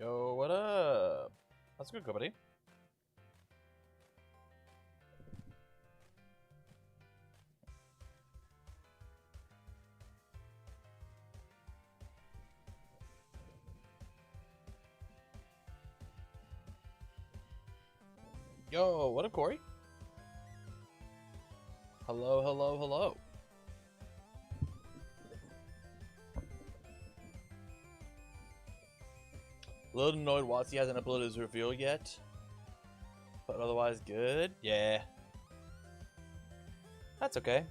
Yo, what up? That's good, company. Yo, what up, Corey? Hello, hello, hello. A little annoyed Watsy hasn't uploaded his reveal yet. But otherwise good. Yeah. That's okay.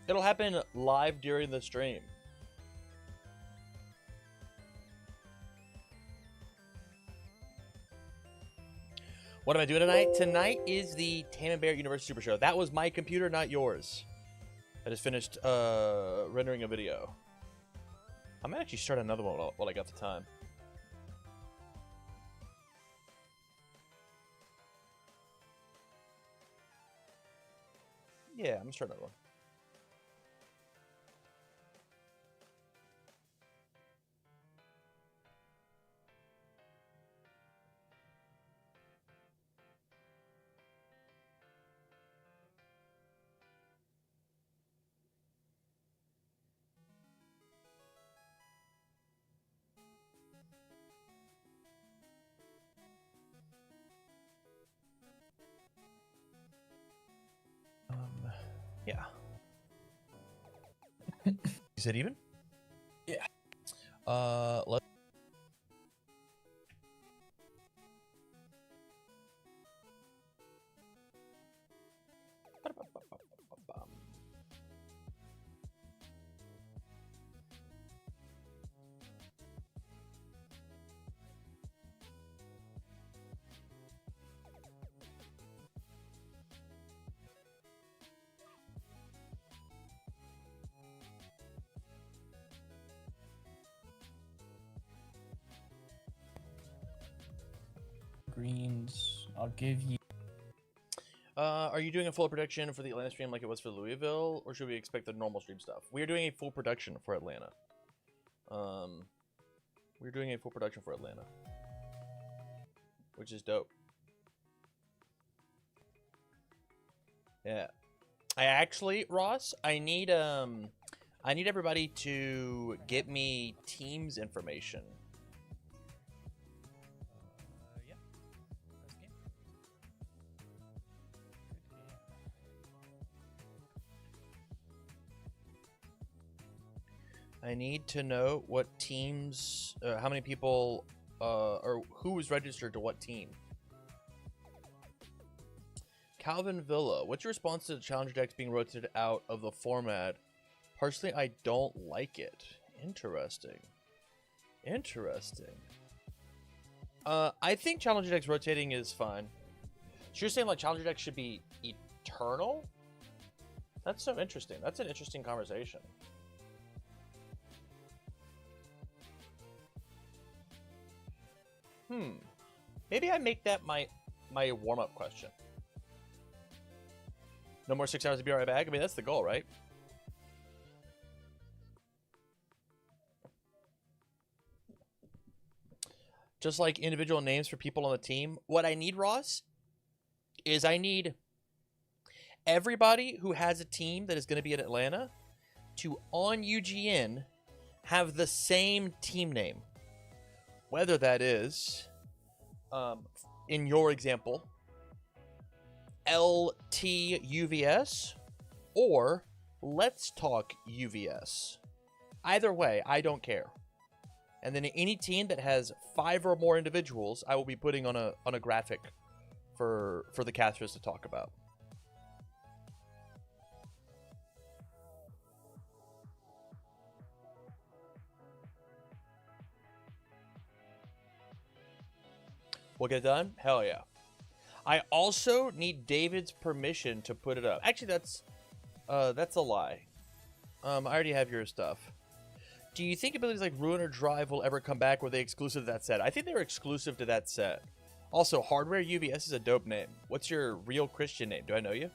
It'll happen live during the stream. What am I doing tonight? Tonight is the Tam and Bear Universus Super Show. That was my computer, not yours. I just finished rendering a video. I might actually start another one while I got the time. Yeah, I'm gonna start another one. Yeah. You said even? Yeah. Let's. Greens. I'll give you. Are you doing a full production for the Atlanta stream like it was for Louisville, or should we expect the normal stream stuff? We are doing a full production for Atlanta. We're doing a full production for Atlanta, which is dope. Yeah, I actually, Ross, I need everybody to get me teams information. Yeah, that's game. I need to know what teams, how many people, or who is registered to what team. Calvin Villa, what's your response to the Challenger decks being rotated out of the format? Personally, I don't like it. Interesting. Interesting. I think Challenger decks rotating is fine. So you're saying like Challenger decks should be eternal? That's so interesting. That's an interesting conversation. Maybe I make that my warm-up question. No more 6 hours to be right back? I mean, that's the goal, right? Just like individual names for people on the team. What I need, Ross, is I need everybody who has a team that is going to be in Atlanta to, on UGN, have the same team name. Whether that is, in your example, LTUVS or Let's Talk UVS. Either way, I don't care. And then any team that has 5 or more individuals, I will be putting on a graphic for the casters to talk about. We'll get it done? Hell yeah. I also need David's permission to put it up. Actually, that's a lie. I already have your stuff. Do you think abilities like Ruin or Drive will ever come back? Were they exclusive to that set? I think they were exclusive to that set. Also, Hardware UVS is a dope name. What's your real Christian name? Do I know you?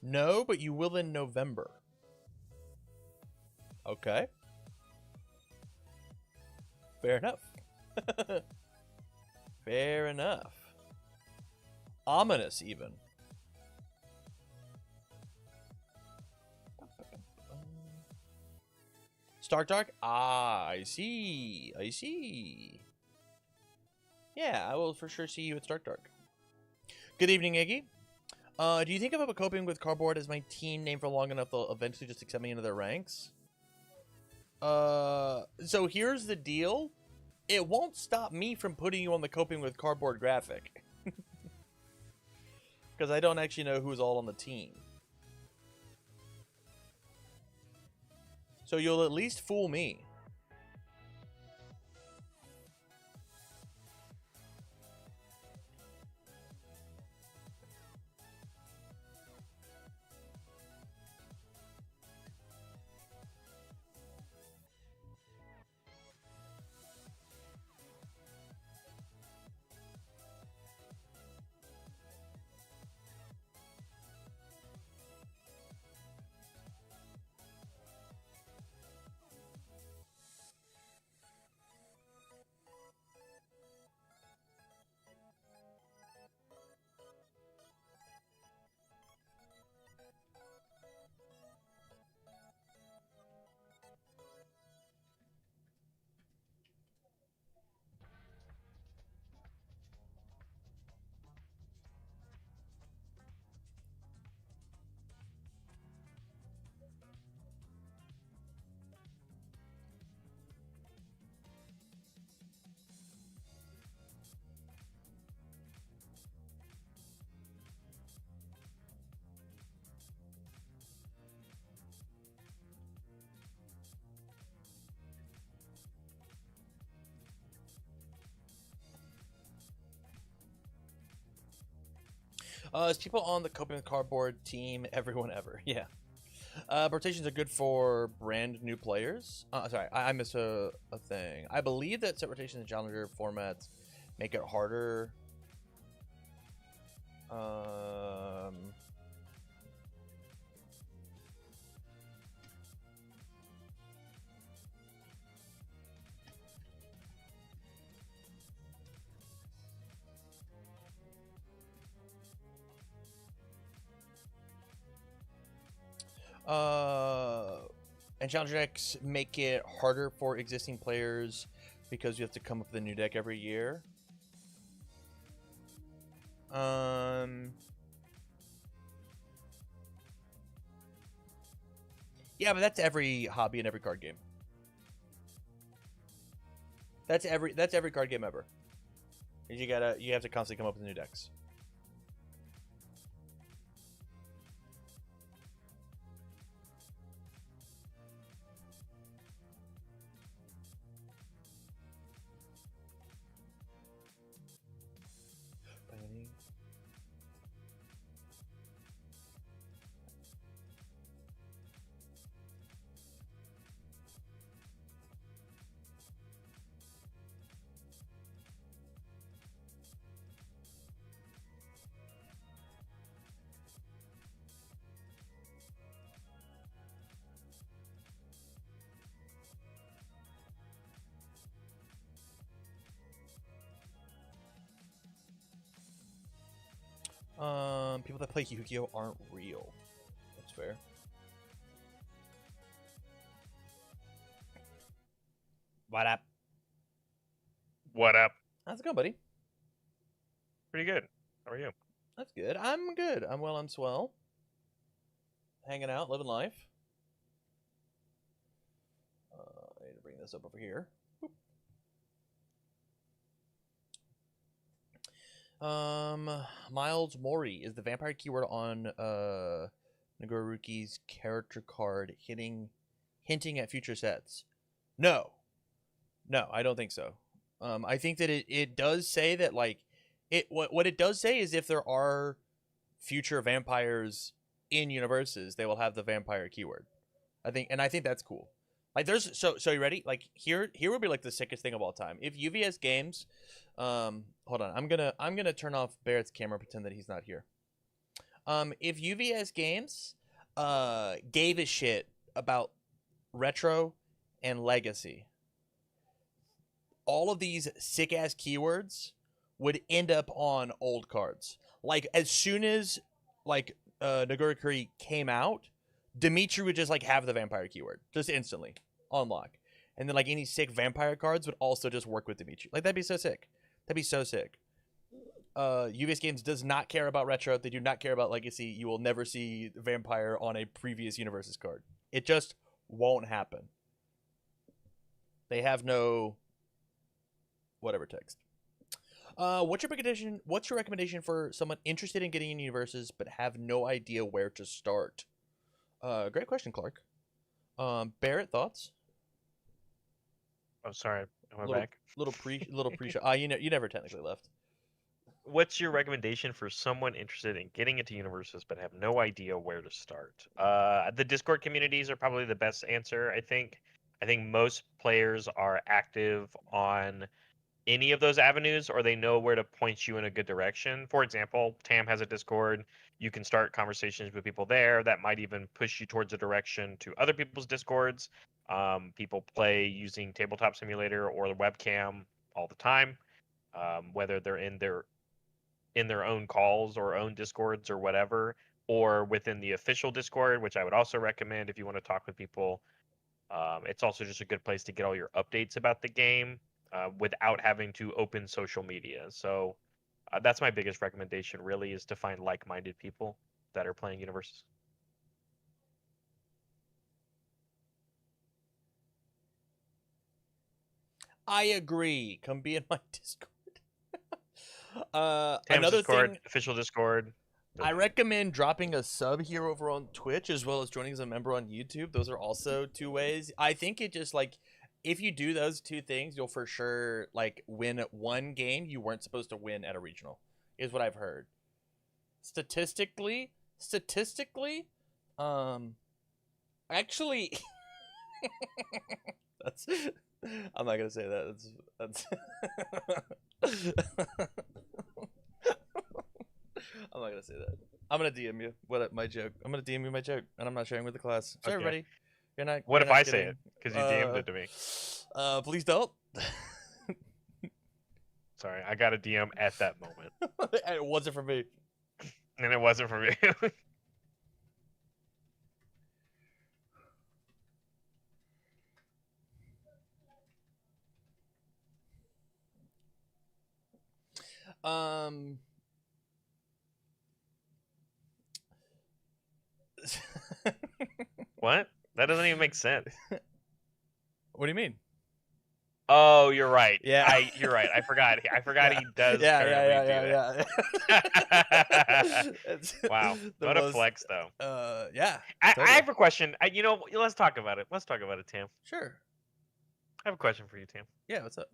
No, but you will in November. Okay. Fair enough. Fair enough. Ominous, even. Stark Dark? Ah, I see. I see. Yeah, I will for sure see you at Stark Dark. Good evening, Iggy. Do you think if I'm coping with cardboard as my team name for long enough, they'll eventually just accept me into their ranks? So here's the deal. It won't stop me from putting you on the coping with cardboard graphic. Because I don't actually know who's all on the team. So you'll at least fool me. Is people on the coping with cardboard team everyone ever? Yeah. Rotations are good for brand new players. Sorry, I missed a thing. I believe that set rotations and challenger formats make it harder. And challenger decks make it harder for existing players because you have to come up with a new deck every year. Yeah, but that's every hobby and every card game. That's every card game ever. You have to constantly come up with new decks. People that play Yu-Gi-Oh aren't real. That's fair. What up? What up? How's it going, buddy? Pretty good. How are you? That's good. I'm good. I'm well. I'm swell. Hanging out, living life. I need to bring this up over here. Boop. Miles Mori is the vampire keyword on Nagororuki's character card hinting at future sets. No, I don't think so. I think that it does say that, like, what it does say is if there are future vampires in Universus, they will have the vampire keyword. I think that's cool. Like, there's so you ready? Like, here would be like the sickest thing of all time. If UVS Games, hold on, I'm gonna turn off Barrett's camera, pretend that he's not here. If UVS Games gave a shit about retro and legacy, all of these sick ass keywords would end up on old cards. Like as soon as like Nagorikuri came out, Dimitri would just like have the vampire keyword just instantly unlock, and then like any sick vampire cards would also just work with Dimitri. Like that'd be so sick. That'd be so sick. UVS Games does not care about retro. They do not care about legacy. You will never see vampire on a previous Universus card. It just won't happen. They have no whatever text. What's your recommendation for someone interested in getting in Universus but have no idea where to start? Great question, Clark. Barrett, thoughts? Oh, sorry. Am I Little back? little pre show. You never technically left. What's your recommendation for someone interested in getting into Universus but have no idea where to start? The Discord communities are probably the best answer, I think. I think most players are active on any of those avenues, or they know where to point you in a good direction. For example, Tam has a Discord. You can start conversations with people there that might even push you towards a direction to other people's Discords. People play using Tabletop Simulator or the webcam all the time, whether they're in their own calls or own Discords or whatever, or within the official Discord, which I would also recommend if you want to talk with people. It's also just a good place to get all your updates about the game without having to open social media. So that's my biggest recommendation, really, is to find like-minded people that are playing Universus. I agree. Come be in my Discord. Tam's Another Discord, thing, official Discord. I recommend dropping a sub here over on Twitch as well as joining as a member on YouTube. Those are also two ways. I think it just like if you do those two things, you'll for sure like win one game you weren't supposed to win at a regional. Is what I've heard. Statistically, actually, that's. I'm not gonna say that. That's. I'm not gonna say that. I'm gonna DM you my joke. I'm gonna DM you my joke, and I'm not sharing with the class. So Okay. everybody, you're not. What you're if not I say it? Because you DM'd it to me. Please don't. Sorry, I got a DM at that moment, And it wasn't for me. and it wasn't for me. What? That doesn't even make sense. What do you mean? Oh, you're right. Yeah. You're right. I forgot. I forgot Yeah. he does currently do that. Wow. What a flex, though. Yeah. I Totally. have a question. Let's talk about it. Let's talk about it, Tam. Sure. I have a question for you, Tam. Yeah. What's up?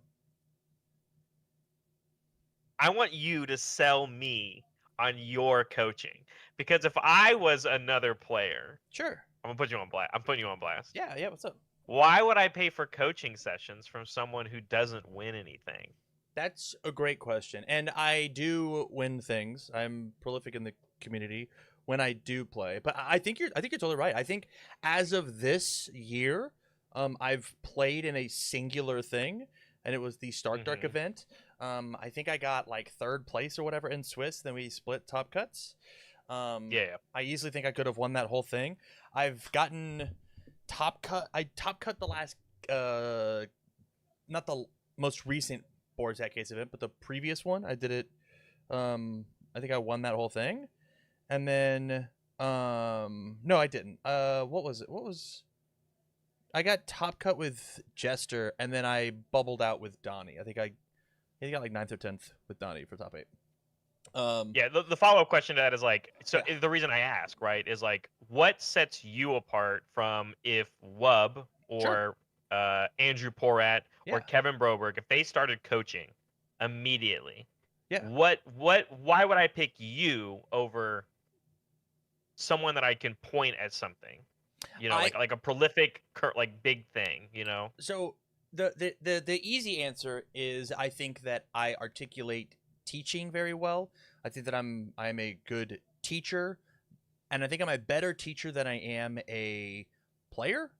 I want you to sell me on your coaching, because if I was another player, Sure. I'm gonna put you on blast. I'm putting you on blast. Yeah. Yeah. What's up? Why would I pay for coaching sessions from someone who doesn't win anything? That's a great question, and I do win things. I'm prolific in the community when I do play, but I think you're totally right. I think as of this year, I've played in a singular thing, and it was the Stark Dark event. I think I got like third place or whatever in Swiss. Then we split top cuts. Yeah. I easily think I could have won that whole thing. I've gotten top cut. I top cut the last, not the most recent Boards That Case event, but the previous one. I did it. I think I won that whole thing, and then no, I didn't. What was it? I got top cut with Jester, and then I bubbled out with Donnie. I think I got like 9th or 10th with Donnie for top 8. Yeah, the follow-up question to that is like, so Yeah. the reason I ask, right, is like, what sets you apart from if Wub or Andrew Porat or Yeah. Kevin Broberg, if they started coaching immediately, Yeah. why would I pick you over someone that I can point at something? Like a prolific, like big thing, So the easy answer is I think that I articulate teaching very well. I think that I'm a good teacher, and I think I'm a better teacher than I am a player.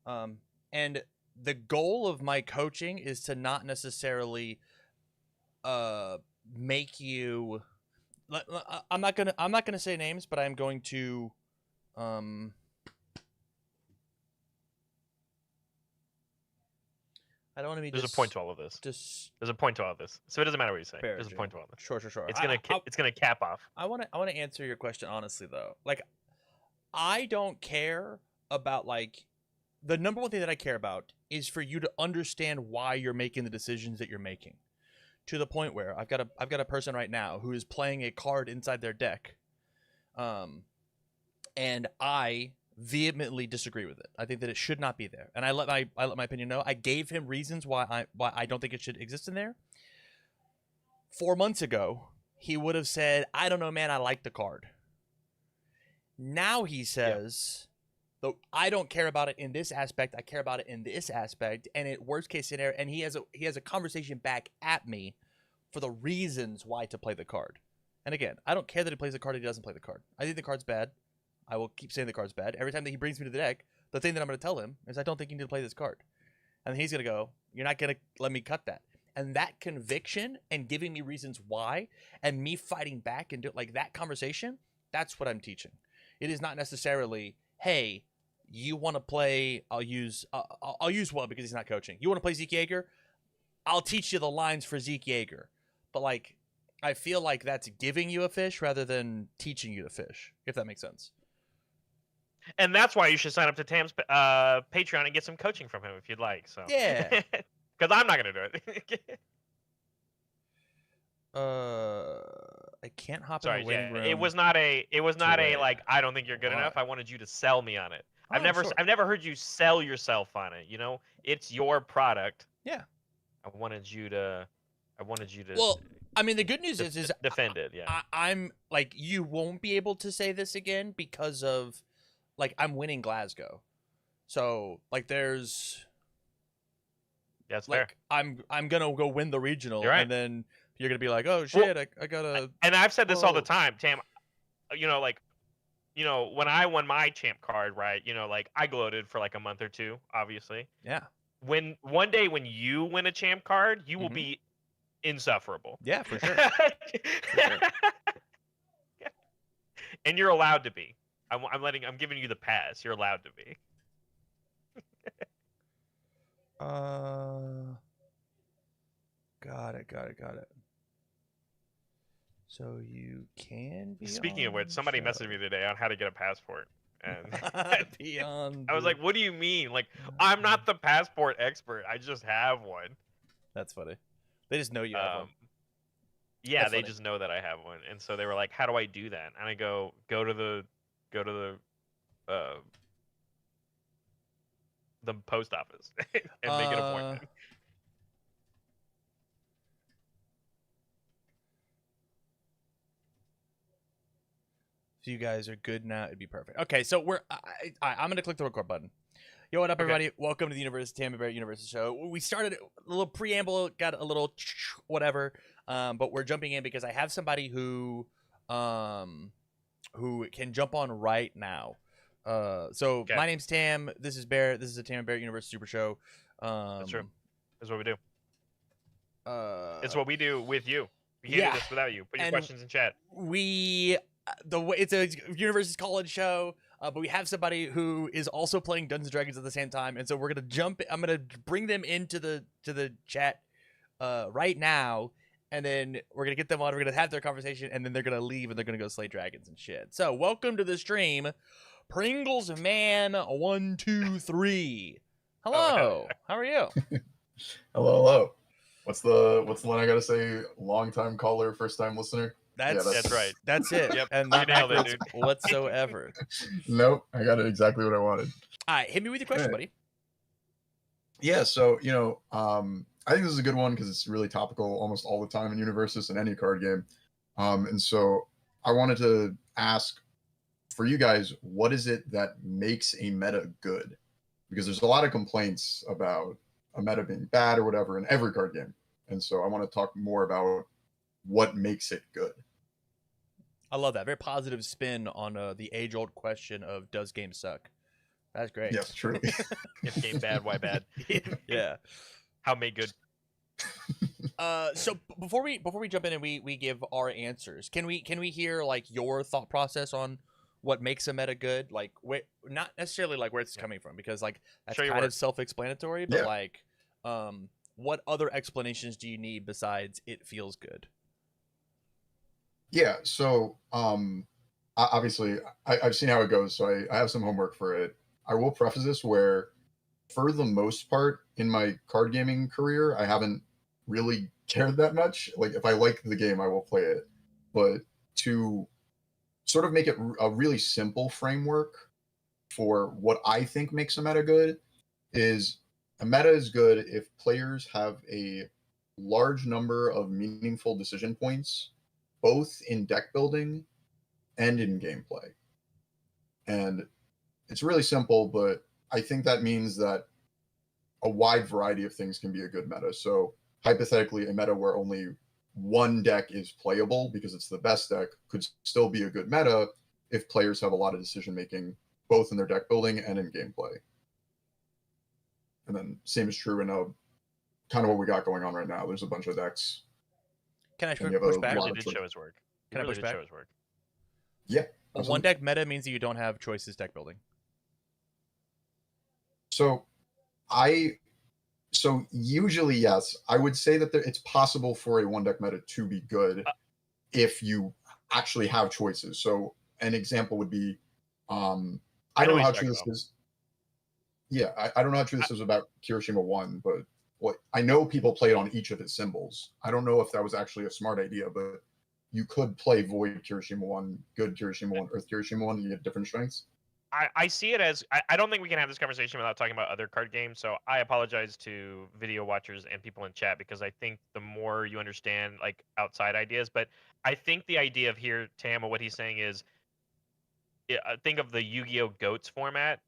And the goal of my coaching is to not necessarily make you. I'm not gonna say names, but I'm going to. I don't want to be. There's a point to all of this. Just There's a point to all of this, so it doesn't matter what you say. There's a point to all this. Sure. It's gonna cap off. I want to answer your question honestly though. Like, I don't care about like the number one thing that I care about is for you to understand why you're making the decisions that you're making. To the point where I've got a person right now who is playing a card inside their deck, and I vehemently disagree with it. I think that it should not be there, and I let my opinion know. I gave him reasons why I don't think it should exist in there. 4 months ago, he would have said, "I don't know, man. I like the card." Now he says, "Though I don't care about it in this aspect. I care about it in this aspect." And at worst case scenario, and he has a conversation back at me for the reasons why to play the card. And again, I don't care that he plays the card or he doesn't play the card. I think the card's bad. I will keep saying the card's bad. Every time that he brings me to the deck, the thing that I'm going to tell him is I don't think you need to play this card. And he's going to go, "You're not going to let me cut that." And that conviction and giving me reasons why and me fighting back and do like that conversation, that's what I'm teaching. It is not necessarily, "Hey, you want to play," I'll use one because he's not coaching. "You want to play Zeke Yeager? I'll teach you the lines for Zeke Yeager." But like, I feel like that's giving you a fish rather than teaching you to fish, if that makes sense. And that's why you should sign up to Tam's Patreon and get some coaching from him if you'd like. So Yeah. Because I'm not gonna do it. I can't hop in the waiting room. It was not a like, "I don't think you're good enough." I wanted you to sell me on it. I've never heard you sell yourself on it. You know, it's your product. Yeah. I wanted you to. Well, I mean, the good news is defend it. Yeah. I'm like, you won't be able to say this again because of like I'm winning Glasgow, so like there's. That's like fair. I'm gonna go win the regional, You're right. and then you're gonna be like, "Oh shit, I gotta." And I've said this all the time, Tam. You know, like, you know, when I won my champ card, right? You know, like I gloated for like a month or two, obviously. Yeah. When one day when you win a champ card, you will be insufferable. Yeah, for sure. And you're allowed to be. I'm giving you the pass. You're allowed to be. Got it. So you can be. Speaking of which, somebody messaged me today on how to get a passport, and beyond. I was like, "What do you mean? Like, I'm not the passport expert. I just have one." That's funny. They just know you have one. Yeah, That's they funny. just know that I have one, and so they were like, "How do I do that?" And I go to the post office and make an appointment. If you guys are good now, it'd be perfect. Okay, so I'm gonna click the record button. Yo, what up, everybody? Welcome to the Tam and Barrett Universus show. We started a little preamble, got a little whatever, but we're jumping in because I have somebody who can jump on right now. So my name's Tam. This is Barrett. This is a Tam and Barrett Universus Super Show. That's true. That's what we do. It's what we do with you. We can't do this without you. Put your questions in chat. It's a Universus college show, but we have somebody who is also playing Dungeons and Dragons at the same time, and so we're gonna jump. I'm gonna bring them into the chat right now, and then we're gonna get them on. We're gonna have their conversation, and then they're gonna leave and they're gonna go slay dragons and shit. So welcome to the stream, Pringles Man 123. Hello, how are you? Hello. What's the one I gotta say? Long time caller, first time listener. That's right. That's it. Yep. And not nailed it, dude. whatsoever. Nope, I got it exactly what I wanted. All right, hit me with your question, buddy. Yeah, so I think this is a good one because it's really topical almost all the time in Universus and any card game. And so I wanted to ask for you guys, what is it that makes a meta good? Because there's a lot of complaints about a meta being bad or whatever in every card game. And so I want to talk more about what makes it good. I love that. Very positive spin on the age-old question of does games suck? That's great. Yes, truly. If game bad, why bad? Yeah. How made good? So before we jump in and we give our answers, can we hear like your thought process on what makes a meta good? Like, not necessarily like where it's coming from, because like that's Show your kind of work. self-explanatory. But Yeah. like, what other explanations do you need besides it feels good? Yeah, so obviously I've seen how it goes, so I have some homework for it. I will preface this where, for the most part, in my card gaming career, I haven't really cared that much. Like, if I like the game, I will play it. But to sort of make it a really simple framework for what I think makes a meta good is a meta is good if players have a large number of meaningful decision points, both in deck building and in gameplay. And it's really simple, but I think that means that a wide variety of things can be a good meta. So hypothetically, a meta where only one deck is playable because it's the best deck could still be a good meta if players have a lot of decision making both in their deck building and in gameplay. And then same is true in kind of what we got going on right now. There's a bunch of decks. Can I And you have push a back? He lot really of did choice. show his work. He Can I really push did back? show his work. Yeah. A absolutely. one deck meta means that you don't have choices deck building. So usually, yes, I would say that it's possible for a one deck meta to be good if you actually have choices. So an example would be, I don't know how true this is. Yeah, I don't know how true this is about Kirishima 1, but I know people played on each of its symbols. I don't know if that was actually a smart idea, but you could play Void Kirishima 1, Good Kirishima 1, Earth Kirishima 1, and you get different strengths. I see it as I don't think we can have this conversation without talking about other card games. So I apologize to video watchers and people in chat, because I think the more you understand like outside ideas, but I think the idea of here, Tama, what he's saying is, think of the Yu-Gi-Oh! Goats format.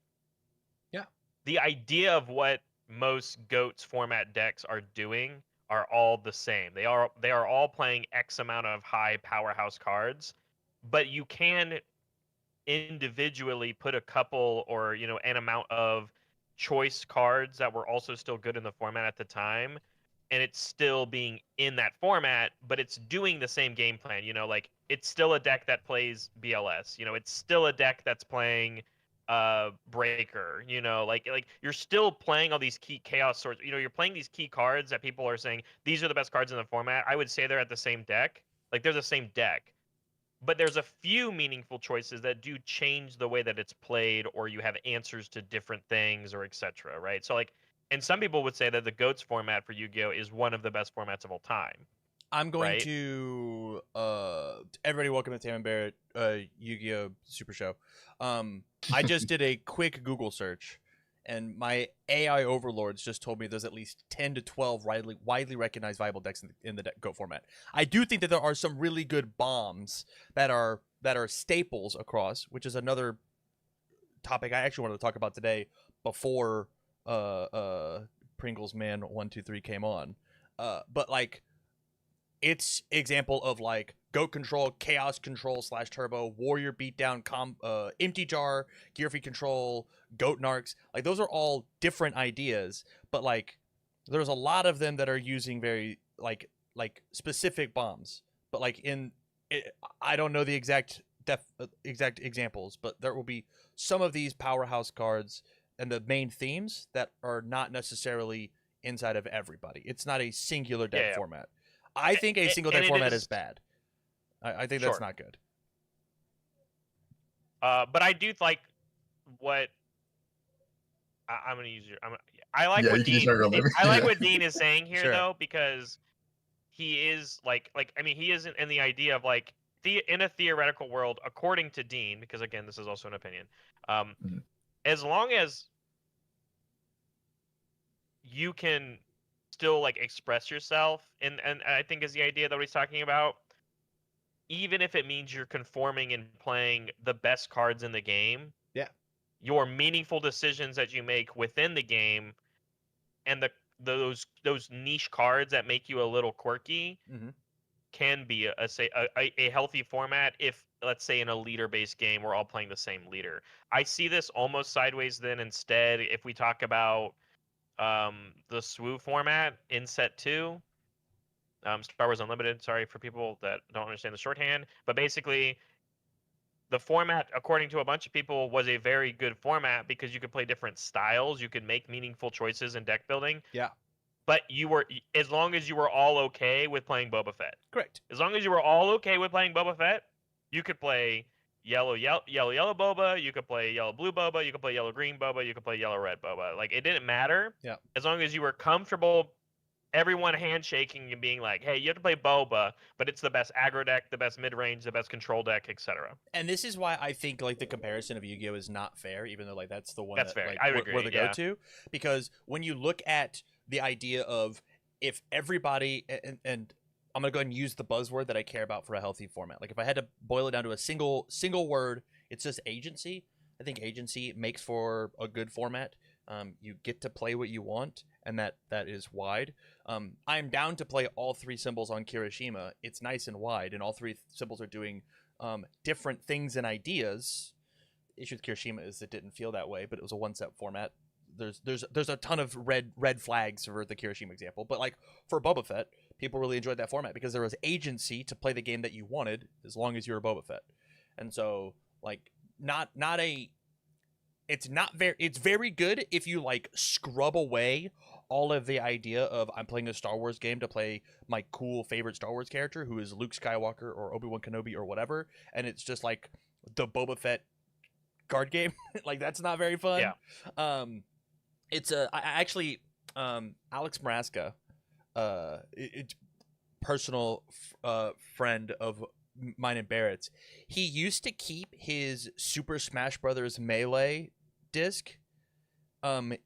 Yeah. The idea of what most Goats format decks are doing are all the same. They are all playing X amount of high powerhouse cards, but you can individually put a couple or an amount of choice cards that were also still good in the format at the time, and it's still being in that format, but it's doing the same game plan. Like, it's still a deck that plays BLS. It's still a deck that's playing Breaker. Like you're still playing all these key chaos swords. You're playing these key cards that people are saying these are the best cards in the format. I would say they're at the same deck. Like, they're the same deck, but there's a few meaningful choices that do change the way that it's played, or you have answers to different things, or etc. Right? So, like, and some people would say that the Goats format for Yu-Gi-Oh is one of the best formats of all time. I'm going Right? to everybody, welcome to Tam and Barrett Yu-Gi-Oh! Super Show. I just did a quick Google search, and my AI overlords just told me there's at least 10 to 12 widely recognized viable decks in the Go format. I do think that there are some really good bombs that are staples across, which is another topic I actually wanted to talk about today before Pringles Man 123 came on. But like, it's example of like Goat Control, Chaos Control / Turbo, Warrior Beatdown, Empty Jar, Gear Free Control, Goat Narcs. Like, those are all different ideas, but like there's a lot of them that are using very like specific bombs. But like I don't know the exact examples, but there will be some of these powerhouse cards and the main themes that are not necessarily inside of everybody. It's not a singular deck format. I think a single deck format is bad. I think that's not good. But I do like what I'm going to use. I like what Dean. I like what Dean is saying here, though, because he is like I mean, he isn't in the idea of like in a theoretical world, according to Dean, because again, this is also an opinion. As long as you can still like express yourself, and I think is the idea that he's talking about, even if it means you're conforming and playing the best cards in the game. Yeah. Your meaningful decisions that you make within the game, and those niche cards that make you a little quirky, can be a healthy format if, let's say, in a leader-based game we're all playing the same leader. I see this almost sideways then instead if we talk about the SWU format in set 2. Star Wars Unlimited, sorry for people that don't understand the shorthand, but basically the format, according to a bunch of people, was a very good format because you could play different styles, you could make meaningful choices in deck building. Yeah. But as long as you were all okay with playing Boba Fett. Correct. As long as you were all okay with playing Boba Fett, you could play yellow Boba, you could play yellow blue Boba, you could play yellow green Boba, you could play yellow red Boba. Like, it didn't matter. Yeah. As long as you were comfortable, everyone handshaking and being like, hey, you have to play Boba, but it's the best aggro deck, the best mid-range, the best control deck, etc. And this is why I think like the comparison of Yu-Gi-Oh is not fair, even though like that's the one That's that fair. like I we're agree, the yeah. go-to. Because when you look at the idea of if everybody and I'm gonna go ahead and use the buzzword that I care about for a healthy format. Like if I had to boil it down to a single word, it's just agency. I think agency makes for a good format. You get to play what you want, and that is wide. I'm down to play all 3 symbols on Kirishima. It's nice and wide, and all 3 symbols are doing different things and ideas. The issue with Kirishima is it didn't feel that way, but it was a 1-set format. There's a ton of red flags for the Kirishima example, but like for Boba Fett, people really enjoyed that format because there was agency to play the game that you wanted as long as you were Boba Fett. And so like it's very good if you like scrub away all of the idea of I'm playing a Star Wars game to play my cool favorite Star Wars character who is Luke Skywalker or Obi-Wan Kenobi or whatever, and it's just like the Boba Fett card game. Like that's not very fun. Yeah. It's actually Alex Maraska, personal friend of mine and Barrett's. He used to keep his Super Smash Brothers Melee disc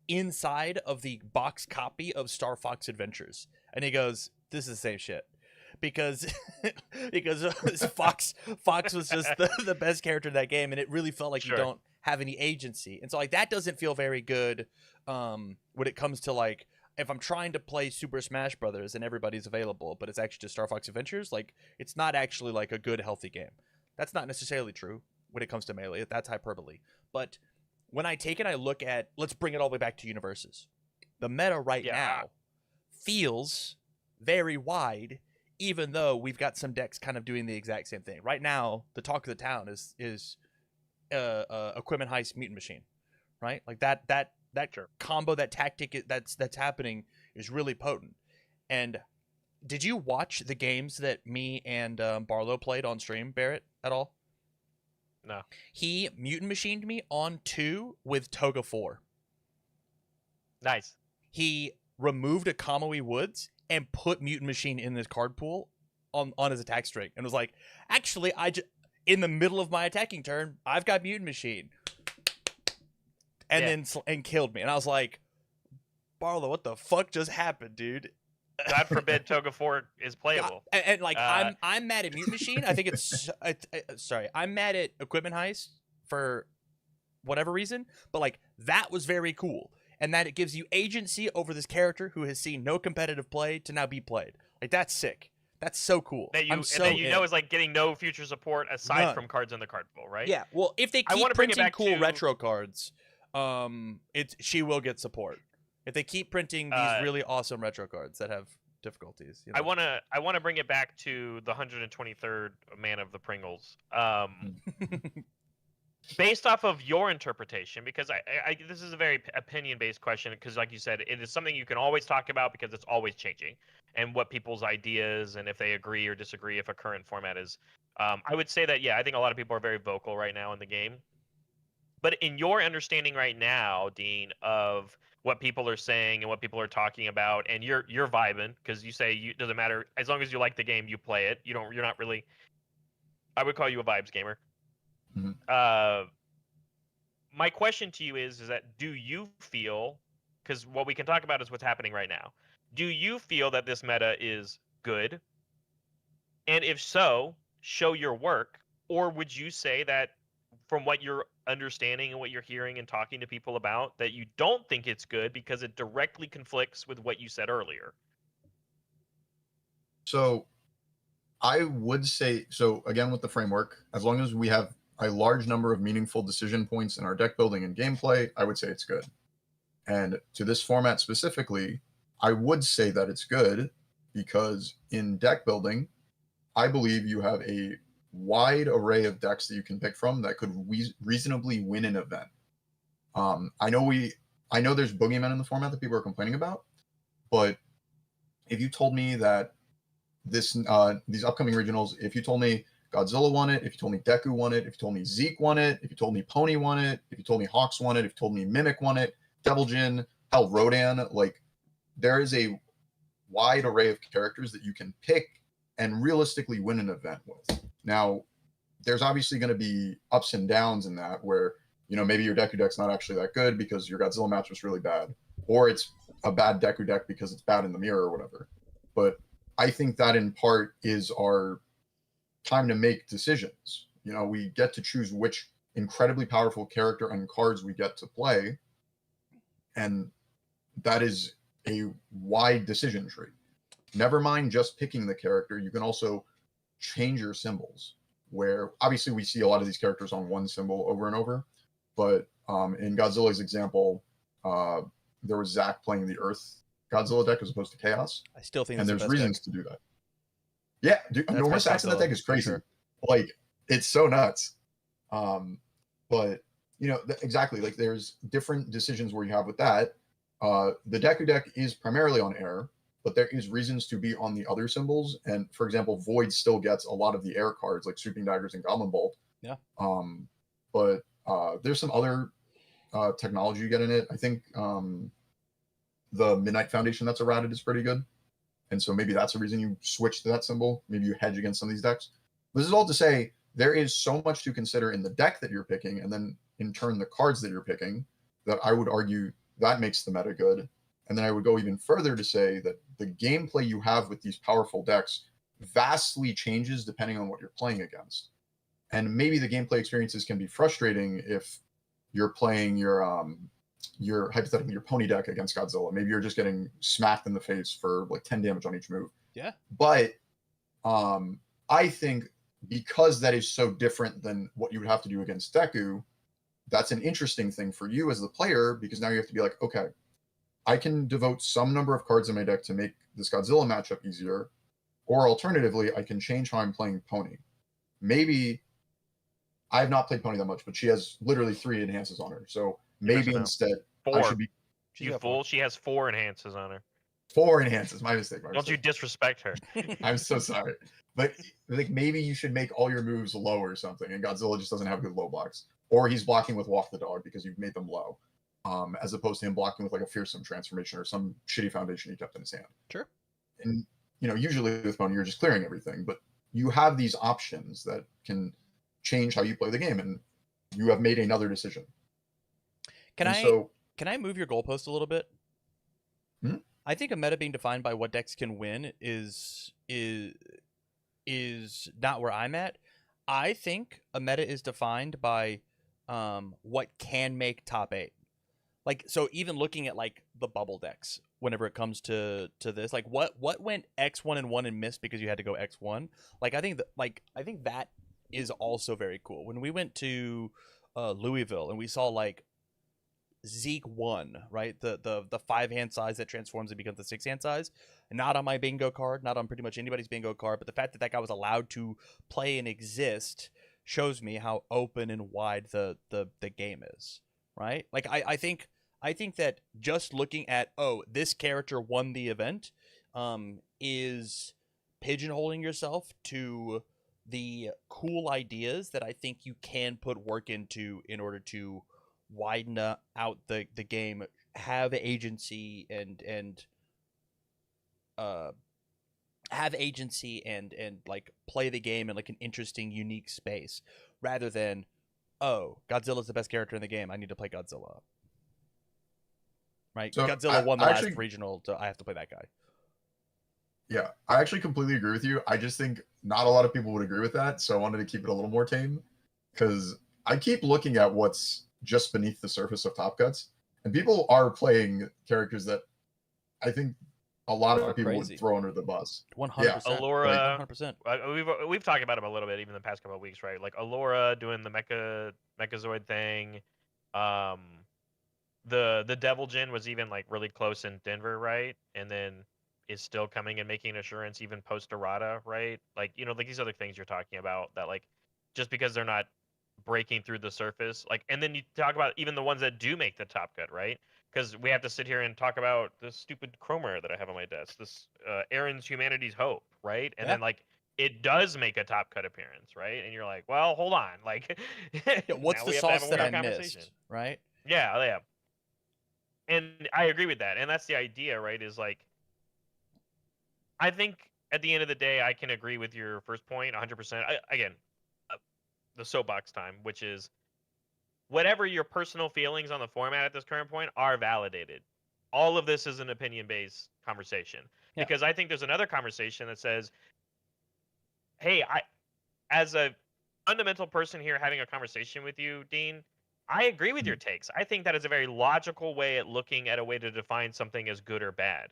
inside of the box copy of Star Fox Adventures, and he goes, "This is the same shit." Because Fox was just the best character in that game, and it really felt like Sure. you don't have any agency, and so like that doesn't feel very good when it comes to like if I'm trying to play Super Smash Brothers and everybody's available, but it's actually just Star Fox Adventures. Like it's not actually like a good healthy game. That's not necessarily true when it comes to Melee. That's hyperbole. But when I take it, I look at let's bring it all the way back to Universus. The meta right now feels very wide. Even though we've got some decks kind of doing the exact same thing. Right now, the talk of the town is Equipment Heist Mutant Machine, right? Like that Sure. combo, that tactic that's happening is really potent. And did you watch the games that me and Barlow played on stream, Barrett, at all? No. He Mutant Machined me on 2 with Toga 4. Nice. He removed a Kamui Woods and put Mutant Machine in his card pool on his attack string and was like, actually, in the middle of my attacking turn, I've got Mutant Machine. And then killed me. And I was like, Barlow, what the fuck just happened, dude? God forbid Toga 4 is playable. And like, I'm mad at Mutant Machine. I think it's sorry. I'm mad at Equipment Heist for whatever reason. But like, that was very cool. And that it gives you agency over this character who has seen no competitive play to now be played. Like, that's sick. That's so cool. That you know is like getting no future support aside from cards in the card pool, right? Yeah. Well, if they keep printing cool retro cards, she will get support. If they keep printing these really awesome retro cards that have difficulties, you know? I wanna bring it back to the 123rd man of the Pringles. Based off of your interpretation, because I this is a very opinion-based question, because like you said, it is something you can always talk about because it's always changing, and what people's ideas and if they agree or disagree if a current format is. I would say that I think a lot of people are very vocal right now in the game. But in your understanding right now, Dean, of what people are saying and what people are talking about, and you're vibing because you say it doesn't matter as long as you like the game, you play it. You're not really. I would call you a vibes gamer. Mhm. My question to you is that do you feel, because what we can talk about is what's happening right now, do you feel that this meta is good? And if so, show your work. Or would you say that from what you're understanding and what you're hearing and talking to people about, that you don't think it's good because it directly conflicts with what you said earlier? So I would say so. Again, with the framework, as long as we have a large number of meaningful decision points in our deck building and gameplay, I would say it's good. And to this format specifically, I would say that it's good because in deck building, I believe you have a wide array of decks that you can pick from that could reasonably win an event. I know there's boogeymen in the format that people are complaining about, but if you told me that these upcoming regionals, if you told me Godzilla won it, if you told me Deku won it, if you told me Zeke won it, if you told me Pony won it, if you told me Hawks won it, if you told me Mimic won it, Devil Jin, hell, Rodan, like there is a wide array of characters that you can pick and realistically win an event with. Now, there's obviously going to be ups and downs in that where, maybe your Deku deck's not actually that good because your Godzilla match was really bad, or it's a bad Deku deck because it's bad in the mirror or whatever. But I think that in part is our time to make decisions. We get to choose which incredibly powerful character and cards we get to play, and that is a wide decision tree. Never mind just picking the character, you can also change your symbols, where obviously we see a lot of these characters on one symbol over and over, but in Godzilla's example, there was Zach playing the Earth Godzilla deck as opposed to Chaos. I still think and that's there's the best reasons deck. to do that. Yeah, dude, That's Enormous best Axe in that Godzilla, deck is for crazy. sure. Like, it's so nuts. But exactly, like there's different decisions where you have with that. The Deku deck is primarily on air, but there is reasons to be on the other symbols. And for example, Void still gets a lot of the air cards like Sweeping Daggers and Goblin Bolt. Yeah. But there's some other technology you get in it. I think the Midnight Foundation that's errated is pretty good. And so maybe that's a reason you switch to that symbol. Maybe you hedge against some of these decks. This is all to say there is so much to consider in the deck that you're picking, and then in turn the cards that you're picking, that I would argue that makes the meta good. And then I would go even further to say that the gameplay you have with these powerful decks vastly changes depending on what you're playing against. And maybe the gameplay experiences can be frustrating if you're playing your hypothetically your Pony deck against Godzilla. Maybe you're just getting smacked in the face for like 10 damage on each move. Yeah. But I think because that is so different than what you would have to do against Deku, that's an interesting thing for you as the player, because now you have to be like, okay, I can devote some number of cards in my deck to make this Godzilla matchup easier, or alternatively, I can change how I'm playing Pony. Maybe I have not played Pony that much, but she has literally 3 enhances on her. So maybe instead 4. I should be She's You got fool! She has 4 enhances on her. 4 enhances. My mistake. Don't you disrespect her? I'm so sorry. But like maybe you should make all your moves low or something, and Godzilla just doesn't have good low blocks. Or he's blocking with Walk the Dog because you've made them low. As opposed to him blocking with like a fearsome transformation or some shitty foundation he kept in his hand. Sure. And usually with Pony, you're just clearing everything, but you have these options that can change how you play the game, and you have made another decision. Can And I move your goalpost a little bit? Hmm? I think a meta being defined by what decks can win is not where I'm at. I think a meta is defined by what can make top 8. Like, so even looking at like the bubble decks, whenever it comes to this, like what went X1 and 1 and missed because you had to go X1. Like I think that is also very cool. When we went to Louisville and we saw like Zeke 1, right? The 5-hand size that transforms and becomes the 6-hand size. Not on my bingo card, not on pretty much anybody's bingo card, but the fact that that guy was allowed to play and exist shows me how open and wide the game is, right? Like I think that just looking at, oh, this character won the event, is pigeonholing yourself to the cool ideas that I think you can put work into in order to widen out the game, have agency and like play the game in like an interesting, unique space, rather than, oh, Godzilla's the best character in the game, I need to play Godzilla. Right? So Godzilla won the last regional, so I have to play that guy. Yeah, I actually completely agree with you. I just think not a lot of people would agree with that, so I wanted to keep it a little more tame, because I keep looking at what's just beneath the surface of Top Cuts, and people are playing characters that I think a lot of Oh, people crazy. would throw under the bus. 100%. Allura, 100%. we've talked about him a little bit even the past couple of weeks, right? Like Allura doing the Mechazoid thing. The Devil Jin was even like really close in Denver, right? And then is still coming and making assurance even post errata, right? Like, like these other things you're talking about that like just because they're not breaking through the surface, like, and then you talk about even the ones that do make the top cut, right? Because we have to sit here and talk about this stupid chrome rare that I have on my desk, this Aaron's Humanity's Hope, right? And then like it does make a top cut appearance, right? And you're like, well, hold on, like, Yeah, what's now the we have to have sauce a that I weird conversation. missed, right? Yeah, yeah. And I agree with that, and that's the idea, right? Is like, I think at the end of the day, I can agree with your first point 100%. Again, the soapbox time, which is whatever your personal feelings on the format at this current point are validated. All of this is an opinion-based conversation. Yeah. Because I think there's another conversation that says, hey, as a fundamental person here having a conversation with you, Dean, I agree with your takes. I think that is a very logical way at looking at a way to define something as good or bad.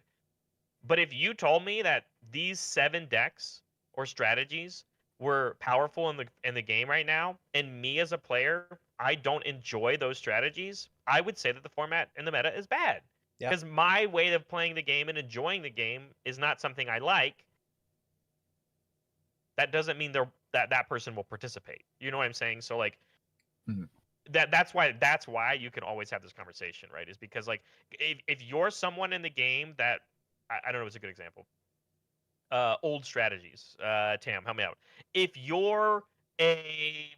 But if you told me that these 7 decks or strategies were powerful in the game right now, and me as a player, I don't enjoy those strategies, I would say that the format and the meta is bad. Yeah. Because my way of playing the game and enjoying the game is not something I like. That doesn't mean that person will participate. You know what I'm saying? So like, Mhm. that's why you can always have this conversation, right? Is because like if you're someone in the game that I don't know, what's a good example. Old strategies. Tam, help me out. If you're a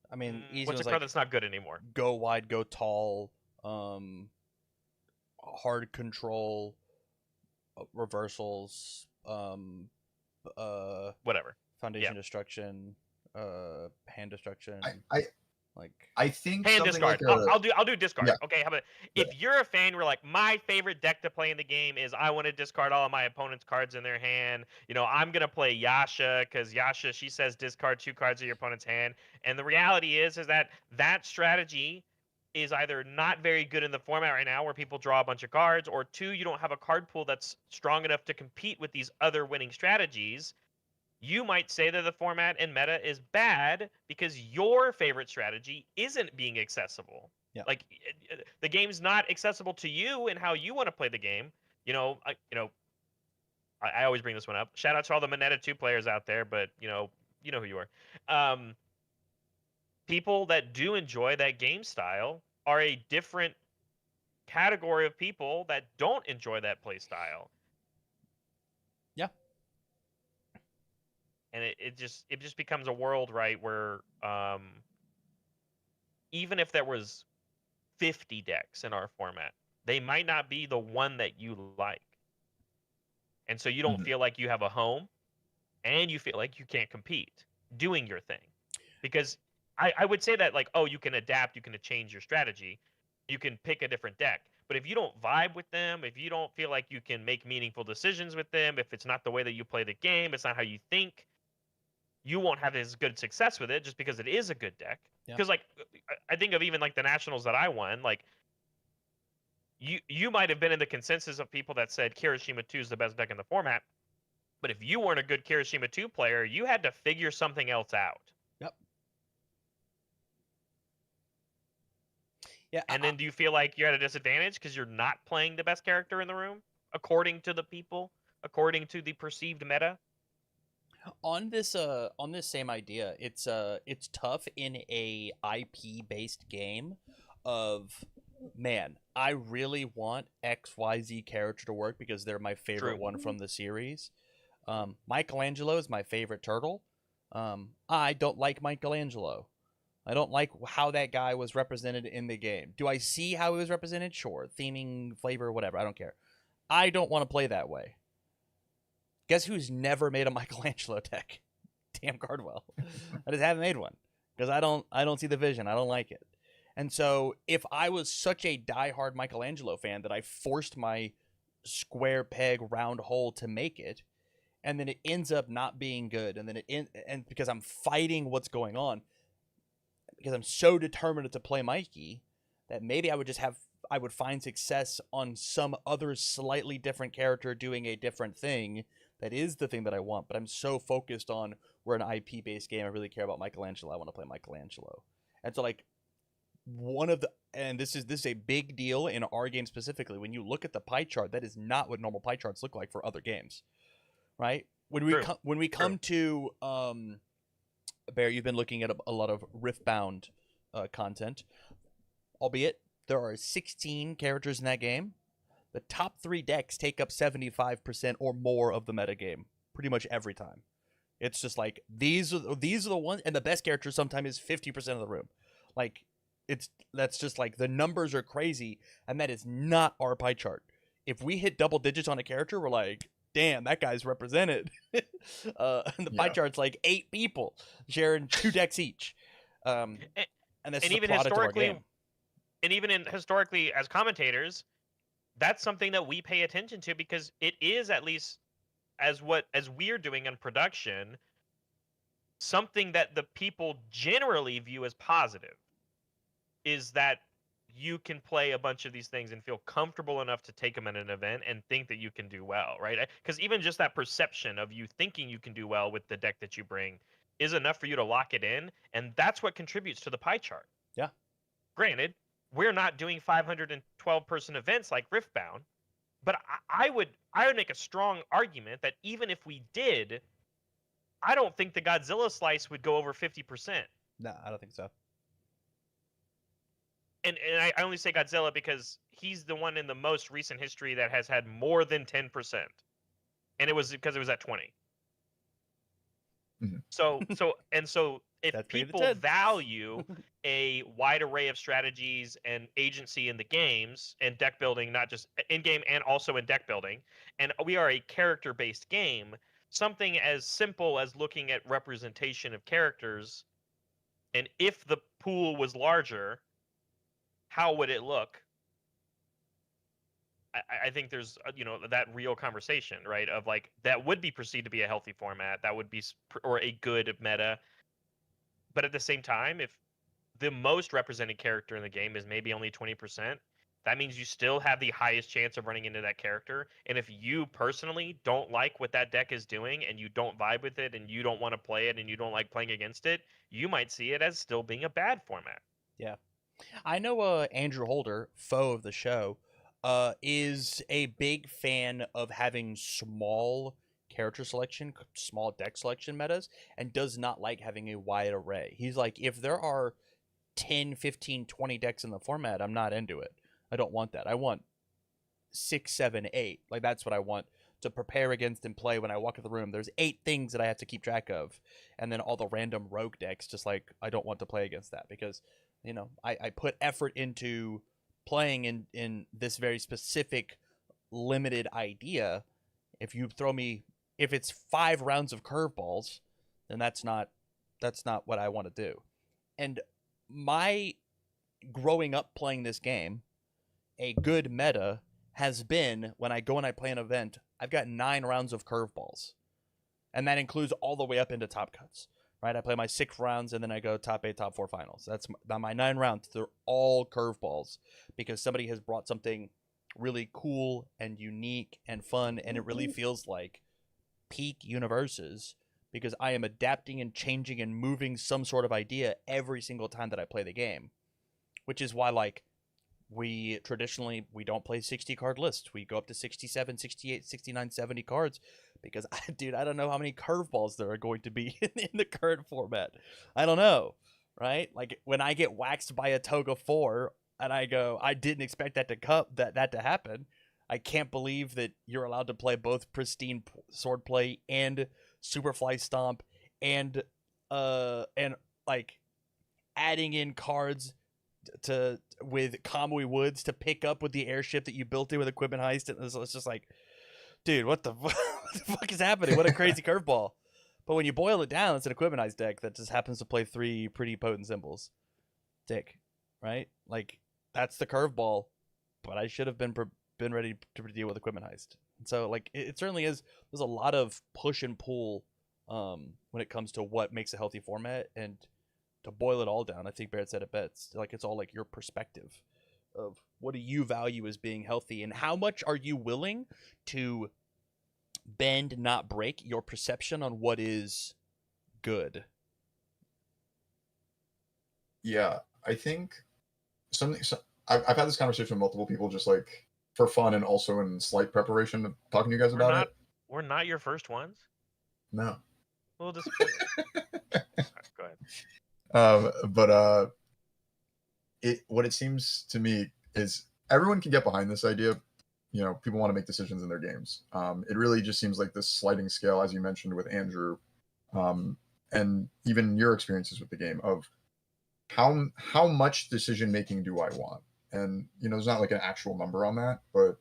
I mean, easy what's a ones card like that's not good anymore? go wide, go tall, hard control, reversals, Whatever. foundation Yeah. destruction, hand destruction. Like I think Hand something discard. like I'll do discard. Yeah. Okay, how about if you're a fan, you're like, my favorite deck to play in the game is I want to discard all of my opponent's cards in their hand. I'm gonna play Yasha because Yasha, she says discard 2 cards of your opponent's hand. And the reality is that strategy is either not very good in the format right now where people draw a bunch of cards, or 2, you don't have a card pool that's strong enough to compete with these other winning strategies. You might say that the format and meta is bad because your favorite strategy isn't being accessible. Yeah. Like the game's not accessible to you and how you want to play the game. I always bring this one up. Shout out to all the Moneta 2 players out there, but you know who you are. People that do enjoy that game style are a different category of people that don't enjoy that play style. Yeah. And it just becomes a world, right, where even if there was 50 decks in our format, they might not be the one that you like. And so you don't feel like you have a home, and you feel like you can't compete doing your thing. Because I would say that, like, oh, you can adapt, you can change your strategy, you can pick a different deck. But if you don't vibe with them, if you don't feel like you can make meaningful decisions with them, if it's not the way that you play the game, it's not how you think, you won't have as good success with it just because it is a good deck. Because like I think of even like the nationals that I won, like you might have been in the consensus of people that said Kirishima 2 is the best deck in the format, but if you weren't a good Kirishima 2 player, you had to figure something else out. Yep. Yeah. And then do you feel like you're at a disadvantage because you're not playing the best character in the room according to the people, according to the perceived meta? On this same idea, it's tough in a IP based game of, man, I really want XYZ character to work because they're my favorite True. one from the series. Michelangelo is my favorite turtle. I don't like Michelangelo. I don't like how that guy was represented in the game. Do I see how he was represented? Sure. Theming, flavor, whatever. I don't care. I don't want to play that way. Guess who's never made a Michelangelo deck? Damn Cardwell. I just haven't made one because I don't see the vision. I don't like it. And so if I was such a diehard Michelangelo fan that I forced my square peg round hole to make it, and then it ends up not being good, and then and because I'm fighting what's going on, because I'm so determined to play Mikey, that maybe I would just have I would find success on some other slightly different character doing a different thing that is the thing that I want, but I'm so focused on we're an IP based game. I really care about Michelangelo. I want to play Michelangelo. And so like one of the and this is a big deal in our game specifically. When you look at the pie chart, that is not what normal pie charts look like for other games. Right? When we come to Bear, you've been looking at a lot of Riftbound content, albeit there are 16 characters in that game. The top 3 decks take up 75% or more of the metagame pretty much every time. It's just like these are the ones, and the best character sometimes is 50% of the room. Like that's just like the numbers are crazy, and that is not our pie chart. If we hit double digits on a character, we're like, damn, that guy's represented. And the pie chart's like 8 people sharing 2 decks each. And this is even a product of our game. And even historically, as commentators, that's something that we pay attention to because it is, at least as we're doing in production, something that the people generally view as positive is that you can play a bunch of these things and feel comfortable enough to take them in an event and think that you can do well, right? Because even just that perception of you thinking you can do well with the deck that you bring is enough for you to lock it in, and that's what contributes to the pie chart. Yeah. Granted, we're not doing 512-person events like Riftbound, but I would make a strong argument that even if we did, I don't think the Godzilla slice would go over 50%. No, I don't think so. And I only say Godzilla because he's the one in the most recent history that has had more than 10%. And it was because it was at 20. Mhm. So if That's people value a wide array of strategies and agency in the games and deck building, not just in game and also in deck building, and we are a character-based game, something as simple as looking at representation of characters, and if the pool was larger, how would it look? I think there's that real conversation, right? Of like that would be perceived to be a healthy format, that would be or a good meta. But at the same time, if the most represented character in the game is maybe only 20%, that means you still have the highest chance of running into that character. And if you personally don't like what that deck is doing and you don't vibe with it and you don't want to play it and you don't like playing against it, you might see it as still being a bad format. Yeah. I know Andrew Holder, foe of the show, is a big fan of having small character selection, small deck selection metas, and does not like having a wide array. He's like, if there are 10, 15, 20 decks in the format, I'm not into it. I don't want that. I want 6, 7, 8. Like, that's what I want to prepare against and play when I walk in the room. There's 8 things that I have to keep track of. And then all the random rogue decks, just like, I don't want to play against that because, I put effort into playing in this very specific limited idea. If it's 5 rounds of curveballs, then that's not what I want to do. And my growing up playing this game, a good meta has been when I go and I play an event, I've got 9 rounds of curveballs. And that includes all the way up into top cuts. Right, I play my 6 rounds and then I go top 8, top 4 finals. That's my 9 rounds. They're all curveballs because somebody has brought something really cool and unique and fun, and it really feels like peak Universus because I am adapting and changing and moving some sort of idea every single time that I play the game, which is why we don't play 60 card lists. We go up to 67, 68, 69, 70 cards because, dude, I don't know how many curveballs there are going to be in the current format. I don't know, right? Like, when I get waxed by a Toga 4 and I go, I didn't expect that to happen. I can't believe that you're allowed to play both Pristine Swordplay and Superfly Stomp and like adding in cards with Kamui Woods to pick up with the airship that you built in with Equipment Heist. And it's just like, dude, what the fuck is happening? What a crazy curveball. But when you boil it down, it's an Equipment Heist deck that just happens to play 3 pretty potent symbols. Dick, right? Like, that's the curveball, but I should have been ready to deal with Equipment Heist. And so, like, it certainly is. There's a lot of push and pull when it comes to what makes a healthy format. And to boil it all down, I think Barrett said it best. Like, it's all like your perspective of what do you value as being healthy, and how much are you willing to bend, not break, your perception on what is good? Yeah, I think something. I've had this conversation with multiple people, just like for fun and also in slight preparation of talking to you guys We're about not it. we're not your first ones. No. A little disappointed. Sorry, go ahead. But what it seems to me is everyone can get behind this idea. You know, people want to make decisions in their games. It really just seems like this sliding scale, as you mentioned with Andrew, and even your experiences with the game of how much decision making do I want? And you know, there's not like an actual number on that, but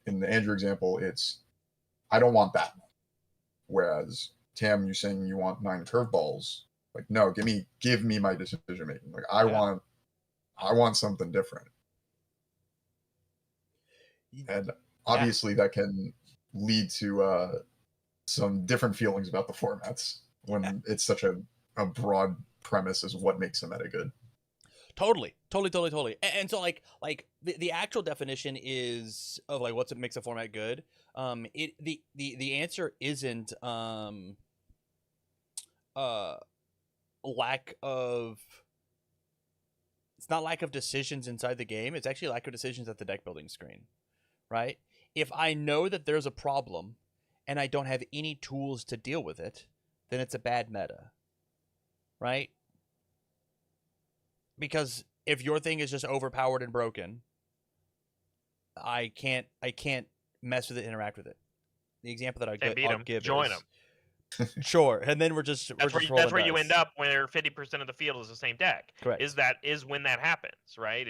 in the Andrew example, it's I don't want that. Whereas Tam, you saying you want 9 curveballs, like no, give me my decision making. Like I want something different. And obviously that can lead to some different feelings about the formats when it's such a broad premise as what makes a meta good. Totally. And so like the actual definition is of like what makes a format good. The answer isn't lack of, it's not lack of decisions inside the game. It's actually lack of decisions at the deck building screen, right? If I know that there's a problem and I don't have any tools to deal with it, then it's a bad meta, right? Because if your thing is just overpowered and broken, I can't mess with it, interact with it. The example that I'll give Join is them. sure, and then we're just That's where you end up where 50% of the field is the same deck. Correct. Is when that happens, right?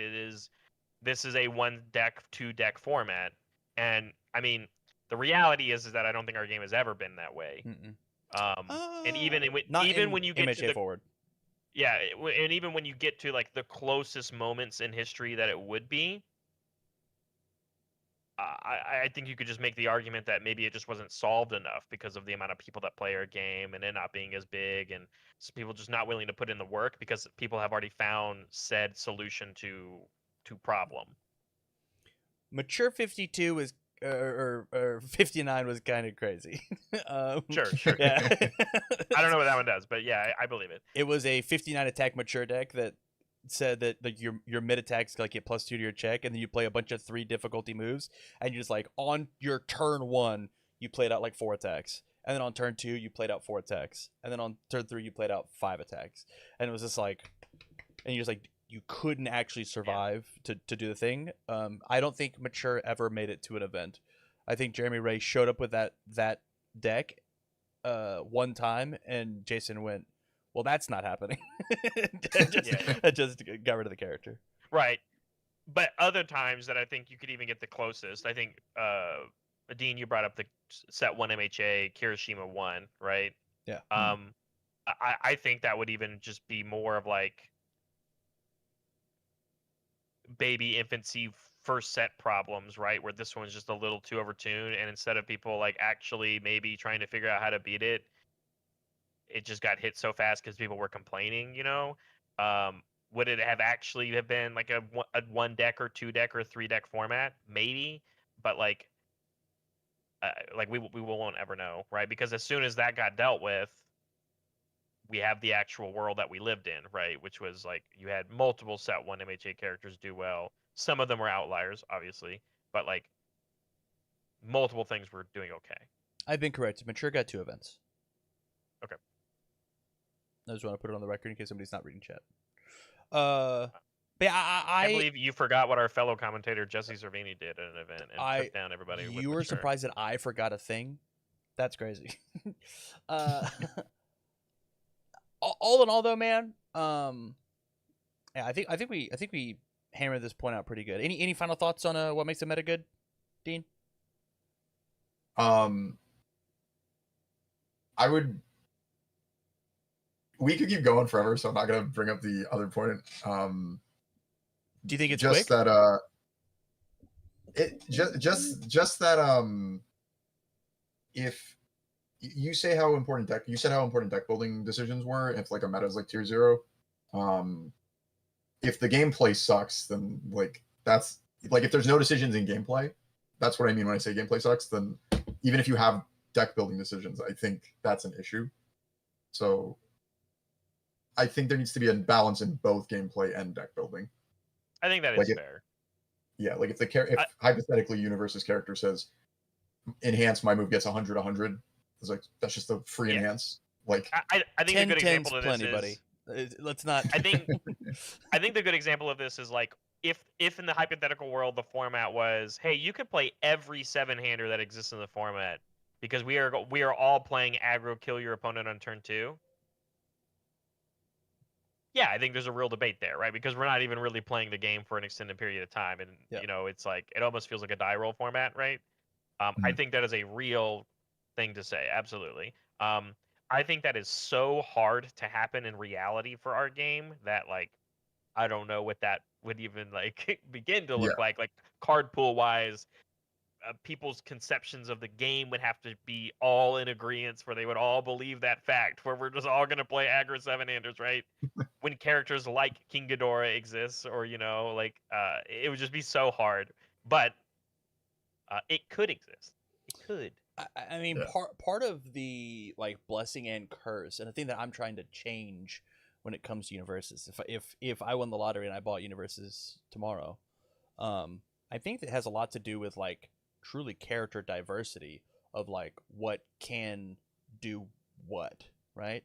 This is a 1 deck, 2 deck format, and I mean the reality is that I don't think our game has ever been that way. And even when you get to the forward. Yeah, and even when you get to like the closest moments in history that it would be, I think you could just make the argument that maybe it just wasn't solved enough because of the amount of people that play our game and it not being as big, and people just not willing to put in the work because people have already found said solution to problem. Mature 52 is or 59 was kind of crazy. Sure. Yeah. I don't know what that one does, but yeah, I believe it. It was a 59 attack mature deck that said that like your mid attacks like get +2 to your check, and then you play a bunch of 3 difficulty moves, and you just like on your turn 1 you played out like 4 attacks, and then on turn 2 you played out 4 attacks, and then on turn 3 you played out 5 attacks, and it was just like, and you just like you couldn't actually survive to do the thing. I don't think Mature ever made it to an event. I think Jeremy Ray showed up with that deck one time, and Jason went, well, that's not happening. just got rid of the character. Right. But other times that I think you could even get the closest, I think, Dean, you brought up the set 1 MHA, Kirishima 1, right? Yeah. I think that would even just be more of like baby infancy first set problems, right? Where this one's just a little too overtuned, and instead of people like actually maybe trying to figure out how to beat it, it just got hit so fast because people were complaining, you know? Would it have actually have been like a 1 deck or 2 deck or 3 deck format? Maybe, but like we won't ever know, right? Because as soon as that got dealt with, we have the actual world that we lived in, right? Which was like you had multiple set 1 MHA characters do well. Some of them were outliers, obviously, but like multiple things were doing okay. I've been corrected. Mature got 2 events. Okay. I just want to put it on the record in case somebody's not reading chat. But yeah, I believe you forgot what our fellow commentator Jesse Cervini did at an event and took down everybody. You were surprised that I forgot a thing? That's crazy. All in all, though, man, yeah, I think we hammered this point out pretty good. Any final thoughts on what makes a meta good, Dean? We could keep going forever, so I'm not gonna bring up the other point. Do you think it's just quick? That just that if you said how important deck building decisions were, if like a meta is like tier 0, if the gameplay sucks, then like that's like if there's no decisions in gameplay, that's what I mean when I say gameplay sucks. Then even if you have deck building decisions, I think that's an issue. So I think there needs to be a balance in both gameplay and deck building. I think that is Like fair. Yeah, like if hypothetically Universus character says enhance my move gets 100, it's like that's just a free Yeah. enhance. Like I think a 10 good 10's example of this plenty, is buddy. Let's not. I think the good example of this is like if in the hypothetical world the format was, hey, you could play every 7-hander that exists in the format because we are all playing aggro, kill your opponent on turn 2. Yeah, I think there's a real debate there, right? Because we're not even really playing the game for an extended period of time, and Yeah. it's like it almost feels like a die roll format, right? I think that is a real thing to say, absolutely. I think that is so hard to happen in reality for our game that like I don't know what that would even like begin to look like card pool wise. People's conceptions of the game would have to be all in agreement where they would all believe that fact where we're just all going to play aggro 7-handers, right? When characters like King Ghidorah exists or like it would just be so hard, but it could exist. It could. I mean, part of the like blessing and curse, and the thing that I'm trying to change when it comes to Universus, if I won the lottery and I bought Universus tomorrow, I think that has a lot to do with like truly character diversity of like what can do what, right?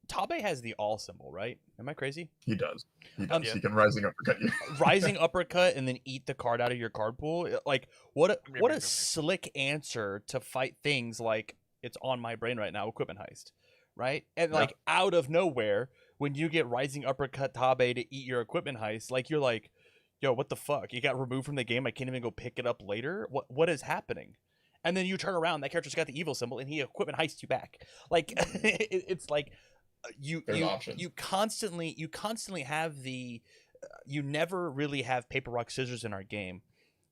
Tabe has the all symbol, right? Am I crazy? he does. He Yeah. can rising uppercut you. Rising uppercut and then eat the card out of your card pool. Like what a slick answer to fight things like it's on my brain right now, equipment heist, right? And like out of nowhere, when you get rising uppercut Tabe to eat your equipment heist, like you're like, yo, what the fuck? You got removed from the game. I can't even go pick it up later. What is happening? And then you turn around, that character's got the evil symbol, and he equipment heists you back. Like it's like you constantly have the you never really have paper rock scissors in our game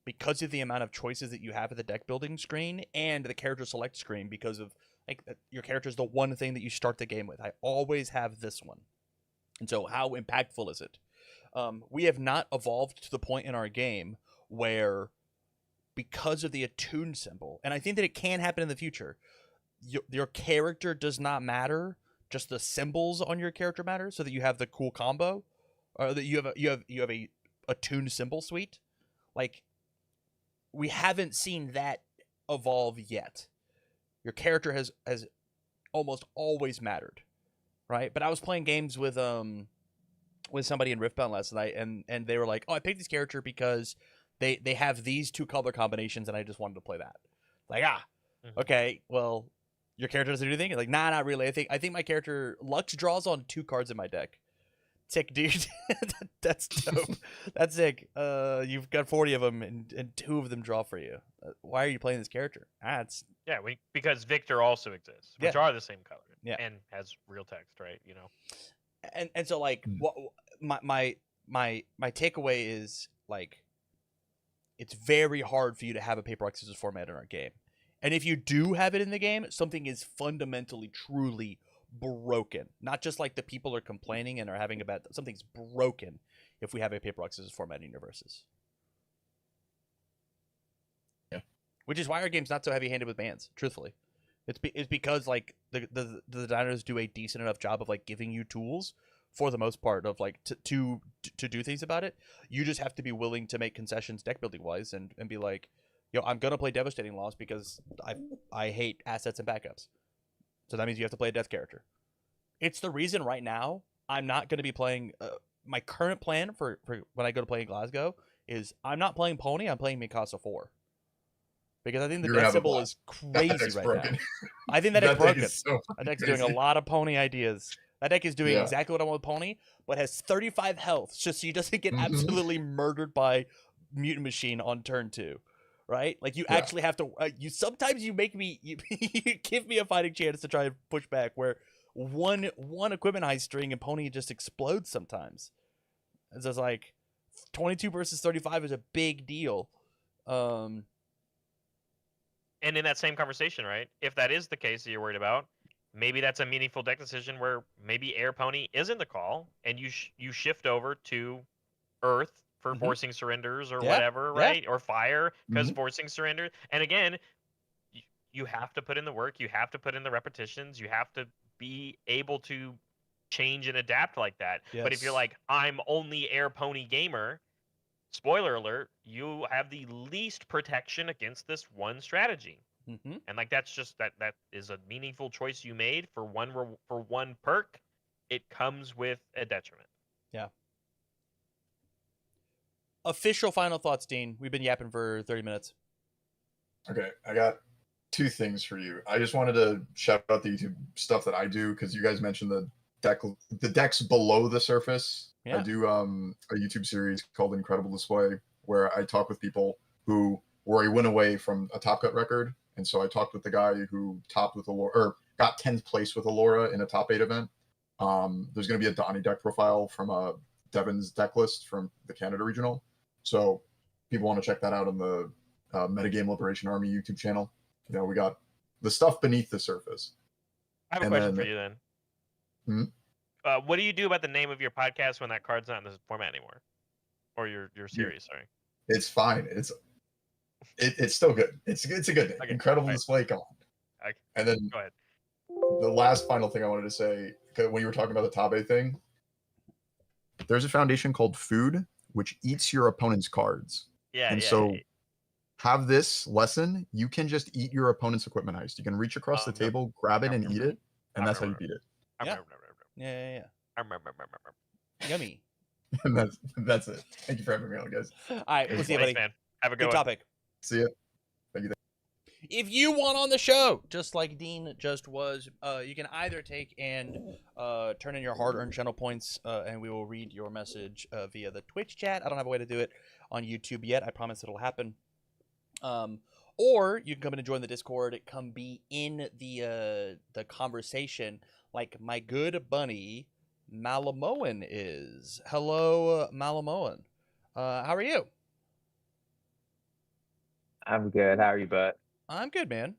because of the amount of choices that you have at the deck building screen and the character select screen because of like your character is the one thing that you start the game with. I always have this one, and so how impactful is it? We have not evolved to the point in our game where, because of the attune symbol, and I think that it can happen in the future, your character does not matter, just the symbols on your character matter, so that you have the cool combo, or that you have a attune symbol suite. Like, we haven't seen that evolve yet. Your character has almost always mattered, right? But I was playing games with somebody in Riftbound last night, and they were like, "Oh, I picked this character because they have these 2 color combinations, and I just wanted to play that." Like, okay, well, your character doesn't do anything. Like, nah, not really. I think my character Lux draws on 2 cards in my deck. Sick, dude. That's dope. That's sick. You've got 40 of them, and 2 of them draw for you. Why are you playing this character? It's because Victor also exists, which are the same color, and has real text, right? And so like what my takeaway is like it's very hard for you to have a paper rock scissors format in our game, and if you do have it in the game, something is fundamentally truly broken. Not just like the people are complaining and are having a bad, something's broken if we have a paper rock scissors format in Universus. Yeah, which is why our game's not so heavy handed with bans. Truthfully, it's because like the designers do a decent enough job of like giving you tools for the most part of like to do things about it. You just have to be willing to make concessions deck building wise and be like, yo, I'm gonna play devastating loss because I hate assets and backups. So that means you have to play a death character. It's the reason right now I'm not going to be playing. My current plan for when I go to play in Glasgow is I'm not playing Pony. I'm playing Mikasa 4. Because I think the death symbol is crazy right broken. now. I think that it's broken. That deck's crazy. doing a lot of Pony ideas. That deck is doing exactly what I want with Pony, but has 35 health just so he doesn't get absolutely murdered by Mutant Machine on turn 2. Right? Like you actually have to. You sometimes you make me. You give me a fighting chance to try and push back. Where one equipment heist string and Pony just explodes sometimes. It's just like 22 versus 35 is a big deal. And in that same conversation, right? If that is the case that you're worried about, maybe that's a meaningful deck decision where maybe Air Pony isn't the call, and you shift over to Earth for Mhm. forcing surrenders or Yeah, whatever, yeah. right? Or fire because Mhm. forcing surrenders. And again, you have to put in the work, you have to put in the repetitions, you have to be able to change and adapt like that. But if you're Yes. like, I'm only air pony gamer, spoiler alert, you have the least protection against this one strategy. Mm-hmm. And like that's just that is a meaningful choice you made for one perk. It comes with a detriment. Yeah. Official final thoughts, Dean. We've been yapping for 30 minutes. Okay, I got two things for you. I just wanted to shout out the YouTube stuff that I do because you guys mentioned the decks below the surface. I Yeah. do a YouTube series called Incredible Display where I talk with people who were a win away from a Top Cut record, and so I talked with the guy who topped with Allura or got 10th place with Allura in a top 8 event. There's going to be a Donnie deck profile from Devin's deck list from the Canada regional, so people want to check that out on the Metagame Liberation Army YouTube channel. You know, we got the stuff beneath the surface. I have a And question then- for you then. Hmm? What do you do about the name of your podcast when that card's not in this format anymore, or your series? Sorry. It's fine. It's still good. It's a good name. Okay, Incredible right. Display. Come on. Okay, And then go ahead. the last final thing I wanted to say, 'cause when you were talking about the Tabe thing, there's a foundation called Food, which eats your opponent's cards. Yeah, And yeah. so yeah. have this lesson. You can just eat your opponent's equipment heist. You can reach across the Yep. table, grab it, and eat it, and that's how you Yep. beat it. Yeah. Yeah. Yummy. And that's it. Thank you for having me on, guys. All right. We'll see you, Thanks, buddy. man. Have a good Good one. topic. See ya. If you want on the show, just like Dean just was, you can either take and turn in your hard-earned channel points, and we will read your message via the Twitch chat. I don't have a way to do it on YouTube yet. I promise it'll happen. Or you can come in and join the Discord. Come be in the conversation, like my good buddy Malamoan is. Hello, Malamoan. How are you? I'm good. How are you, bud? I'm good, man.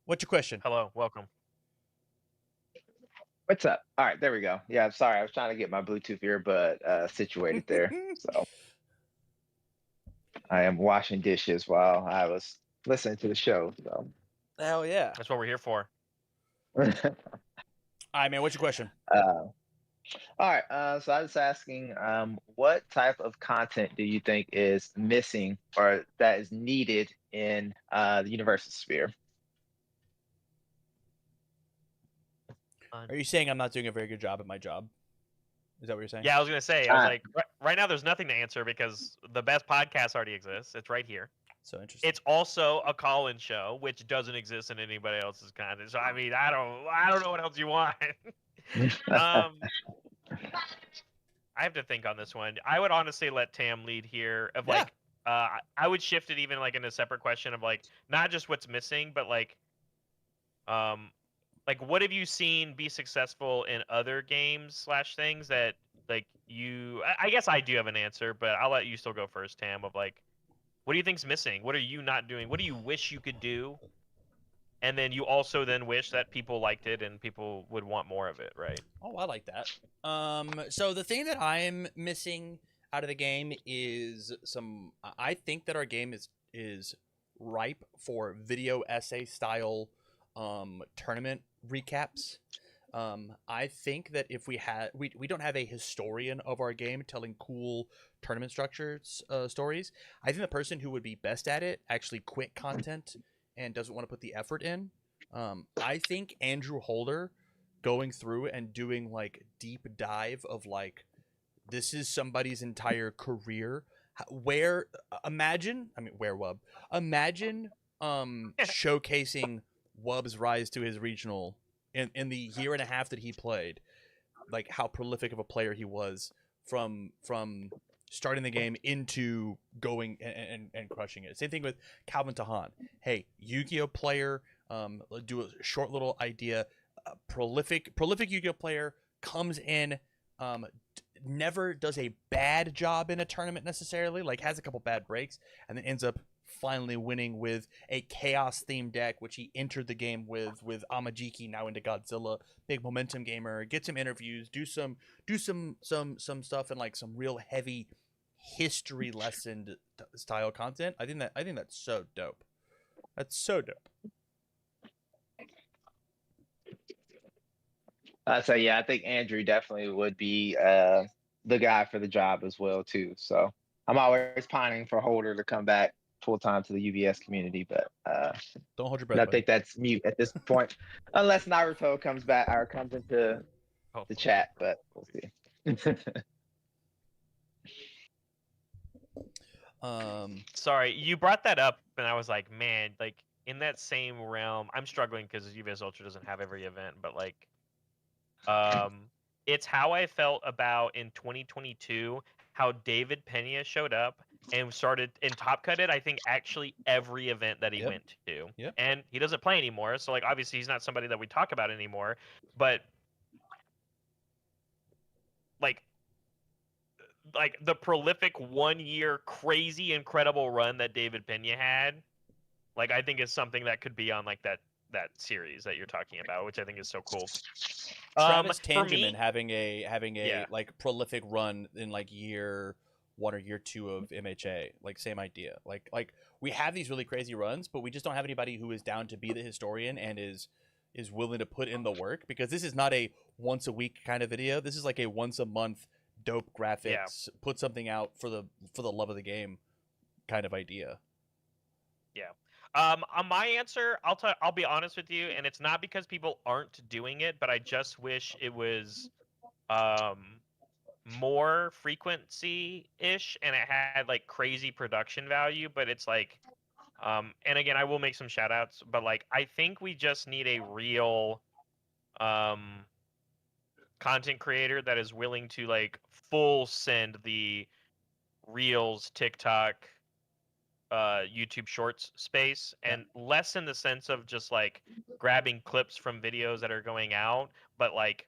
What's your question? Hello, welcome. What's up? All right, there we go. Yeah, I'm sorry. I was trying to get my Bluetooth earbud situated there. So I am washing dishes while I was listening to the show. So Hell yeah. That's what we're here for. All right, man. What's your question? all right. So I was asking, what type of content do you think is missing or that is needed in the Universus sphere? Are you saying I'm not doing a very good job at my job? Is that what you're saying? Yeah, I was gonna say. I was Uh, like, right now, there's nothing to answer because the best podcast already exists. It's right here. So interesting. It's also a call-in show, which doesn't exist in anybody else's content. So I mean, I don't know what else you want. I have to think on this one. I would honestly let Tam lead here. Of Yeah. like, I would shift it even like in a separate question of like not just what's missing, but like what have you seen be successful in other games / things that like you? I guess I do have an answer, but I'll let you still go first, Tam. Of like, what do you think's missing? What are you not doing? What do you wish you could do? And then you also then wish that people liked it and people would want more of it, right? Oh, I like that. So the thing that I'm missing out of the game is I think that our game is ripe for video essay style tournament recaps. I think that if we don't have a historian of our game telling cool tournament structures stories. I think the person who would be best at it actually quit content and doesn't want to put the effort in. I think Andrew Holder going through and doing like deep dive of like this is somebody's entire career. Where imagine showcasing Wub's rise to his regional in the year and a half that he played, like how prolific of a player he was from starting the game into going and crushing it. Same thing with Calvin Tahan. Hey, Yu-Gi-Oh player, do a short little idea. Prolific Yu-Gi-Oh player comes in, never does a bad job in a tournament necessarily, like has a couple bad breaks, and then ends up finally winning with a chaos themed deck, which he entered the game with Amajiki now into Godzilla. Big momentum gamer. Get some interviews. Do some stuff and like some real heavy history lesson style content. I think that's so dope. That's so dope. So yeah, I think Andrew definitely would be the guy for the job as well too. So I'm always pining for Holder to come back full time to the UVS community, but Don't hold your I breath, buddy. think that's mute at this point, unless Naruto comes back or comes into the Hopefully. chat. But we'll see. Sorry, you brought that up, and I was like, man, like in that same realm, I'm struggling because UVS Ultra doesn't have every event, but like, it's how I felt about in 2022 how David Pena showed up and started and top cutted. I think actually every event that he Yep. went to, Yep. and he doesn't play anymore, so like obviously he's not somebody that we talk about anymore, but like the prolific 1 year crazy incredible run that David Pena had, like I think is something that could be on like that series that you're talking about, which I think is so cool. Travis For me, Tangeman having a Yeah. like prolific run in like year 1 or year 2 of MHA, like same idea. Like we have these really crazy runs, but we just don't have anybody who is down to be the historian and is willing to put in the work, because this is not a once a week kind of video. This is like a once a month dope graphics, put something out for the love of the game kind of idea. On my answer, I'll be honest with you, and it's not because people aren't doing it, but I just wish it was more frequency ish and it had like crazy production value. But it's like, and again, I will make some shout outs, but like I think we just need a real content creator that is willing to like full send the Reels, TikTok, YouTube Shorts space, and less in the sense of just like grabbing clips from videos that are going out, but like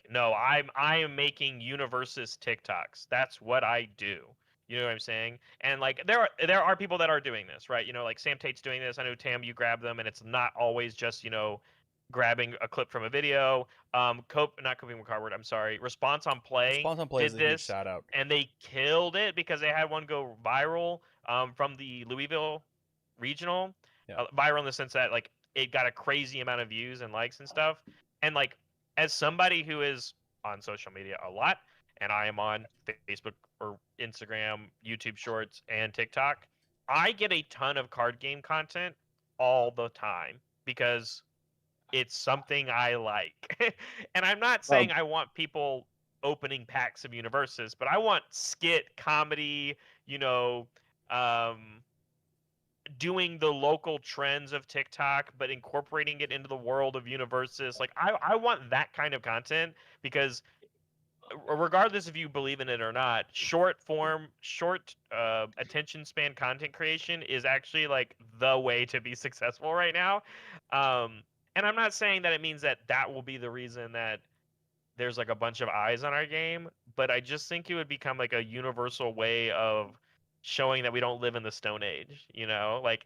no, I am making Universus TikToks. That's what I do. You know what I'm saying? And like there are people that are doing this, right? You know, like Sam Tate's doing this. I know Tam, you grab them, and it's not always just grabbing a clip from a video. Not coping with cardboard. I'm sorry. Response on Play Response on Play is did a huge this, shout out. and they killed it because they had one go viral from the Louisville regional. Viral in the sense that like it got a crazy amount of views and likes and stuff. And like as somebody who is on social media a lot, and I am on Facebook or Instagram, YouTube Shorts, and TikTok, I get a ton of card game content all the time because it's something I like. And I'm not saying I want people opening packs of Universus, but I want skit comedy, doing the local trends of TikTok, but incorporating it into the world of Universus. Like I want that kind of content because regardless if you believe in it or not, short attention span content creation is actually like the way to be successful right now. And I'm not saying that it means that will be the reason that there's like a bunch of eyes on our game, but I just think it would become like a universal way of showing that we don't live in the Stone Age, Like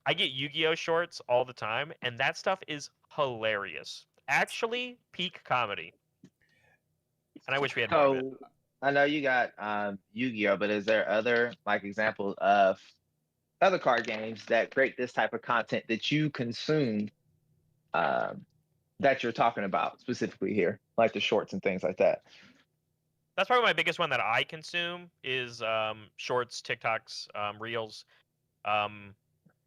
I get Yu-Gi-Oh shorts all the time, and that stuff is hilarious. Actually, peak comedy. And I wish we had more of it. I know you got Yu-Gi-Oh, but is there other like examples of other card games that create this type of content that you consume that you're talking about specifically here, like the shorts and things like that? That's probably my biggest one that I consume is shorts, TikToks, Reels.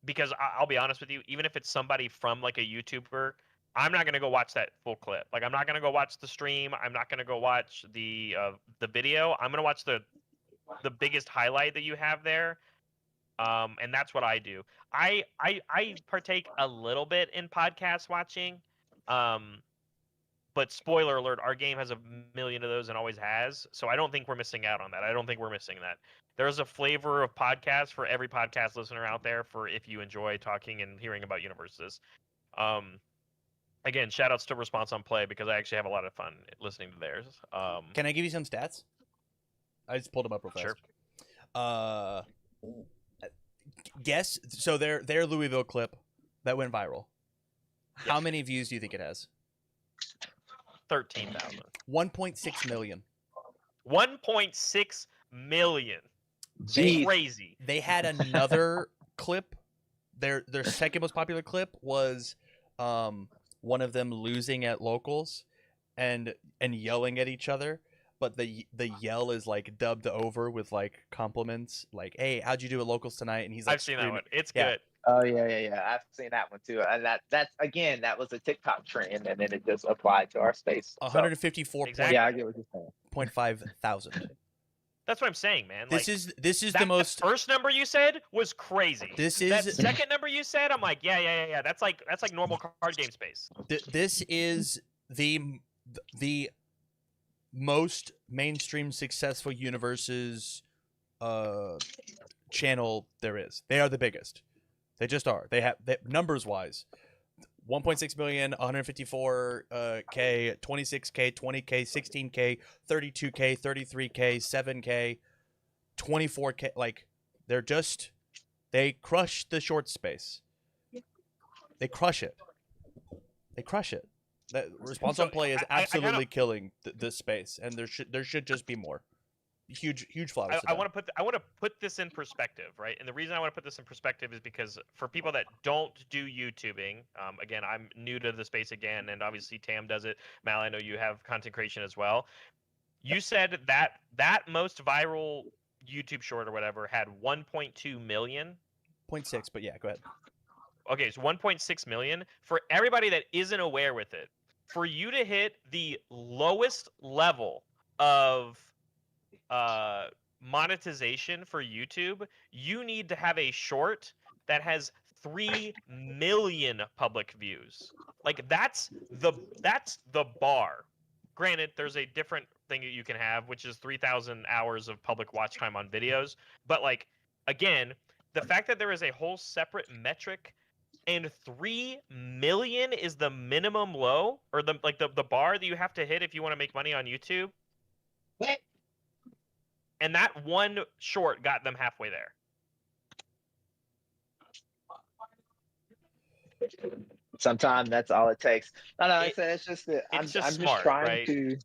Because I'll be honest with you, even if it's somebody from like a YouTuber, I'm not gonna go watch that full clip. Like I'm not gonna go watch the stream. I'm not gonna go watch the video. I'm gonna watch the biggest highlight that you have there. And that's what I do. I partake a little bit in podcast watching. But spoiler alert, our game has a million of those and always has. So I don't think we're missing out on that. I don't think we're missing that. There's a flavor of podcast for every podcast listener out there for if you enjoy talking and hearing about Universes. Again, shout outs to Response on Play because I actually have a lot of fun listening to theirs. Can I give you some stats? I just pulled them up real fast. Sure. Guess. So their Louisville clip that went viral. How Yes. many views do you think it has? 13,000. 1.6 million. 1.6 million. Jeez. Crazy. They had another clip. Their second most popular clip was one of them losing at locals and yelling at each other, but the yell is like dubbed over with like compliments, like, "Hey, how'd you do at locals tonight?" And he's like, I've seen that screaming. one. It's Yeah. good. Oh yeah. I've seen that one too, and that's again that was a TikTok trend, and then it just applied to our space. So, 154.5 Exactly. yeah, I get what you're saying. thousand. That's what I'm saying, man. This Like, is that the most. first number you said was crazy. This That is second number you said, I'm like, yeah. That's like normal card game space. this is the most mainstream successful Universus channel there is. They are the biggest. They just are. They have numbers wise. 1.6 million, 154k, 26k, 20k, 16k, 32k, 33k, 7k, 24k. Like they crush the short space. They crush it. That response So, on play is I kinda- absolutely killing the space, and there should just be more. Huge flowers. I want to put this in perspective, right? And the reason I want to put this in perspective is because for people that don't do YouTubing, again, I'm new to the space again, and obviously Tam does it. Mal, I know you have content creation as well. You said that most viral YouTube short or whatever had 1.2 million. 0.6, but yeah, go ahead. Okay, so 1.6 million. For everybody that isn't aware with it, for you to hit the lowest level of monetization for YouTube, you need to have a short that has 3 million public views. Like that's the bar. Granted, there's a different thing that you can have, which is 3,000 hours of public watch time on videos. But like again, the fact that there is a whole separate metric and 3 million is the minimum low or the bar that you have to hit if you want to make money on YouTube. And that one short got them halfway there. Sometimes that's all it takes. No, like I It- said, it's just that I'm just just smart, trying right?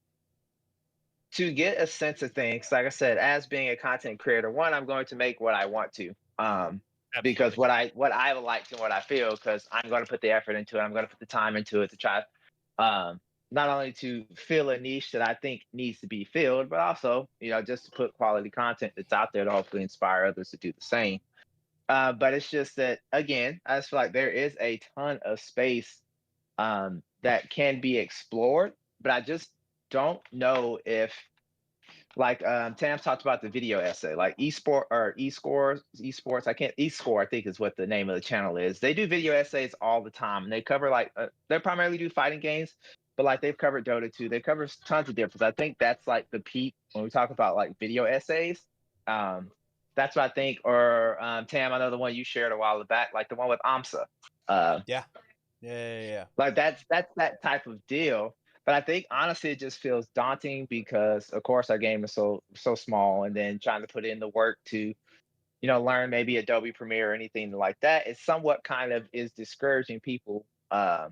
to get a sense of things. Like I said, as being a content creator, one, I'm going to make what I want to. Because what I like and what I feel, because I'm going to put the effort into it. I'm going to put the time into it to try, not only to fill a niche that I think needs to be filled, but also, just to put quality content that's out there to hopefully inspire others to do the same. But it's just that, again, I just feel like there is a ton of space that can be explored, but I just don't know if, like Tam talked about the video essay, like esports, I think is what the name of the channel is. They do video essays all the time, and they cover they primarily do fighting games, but like they've covered Dota 2, they cover tons of different. I think that's like the peak when we talk about like video essays. That's what I think. Or Tam, I know the one you shared a while back, like the one with Amsa. Yeah. Like that's that type of deal. But I think honestly it just feels daunting because of course our game is so small, and then trying to put in the work to, learn maybe Adobe Premiere or anything like that, it somewhat kind of is discouraging people to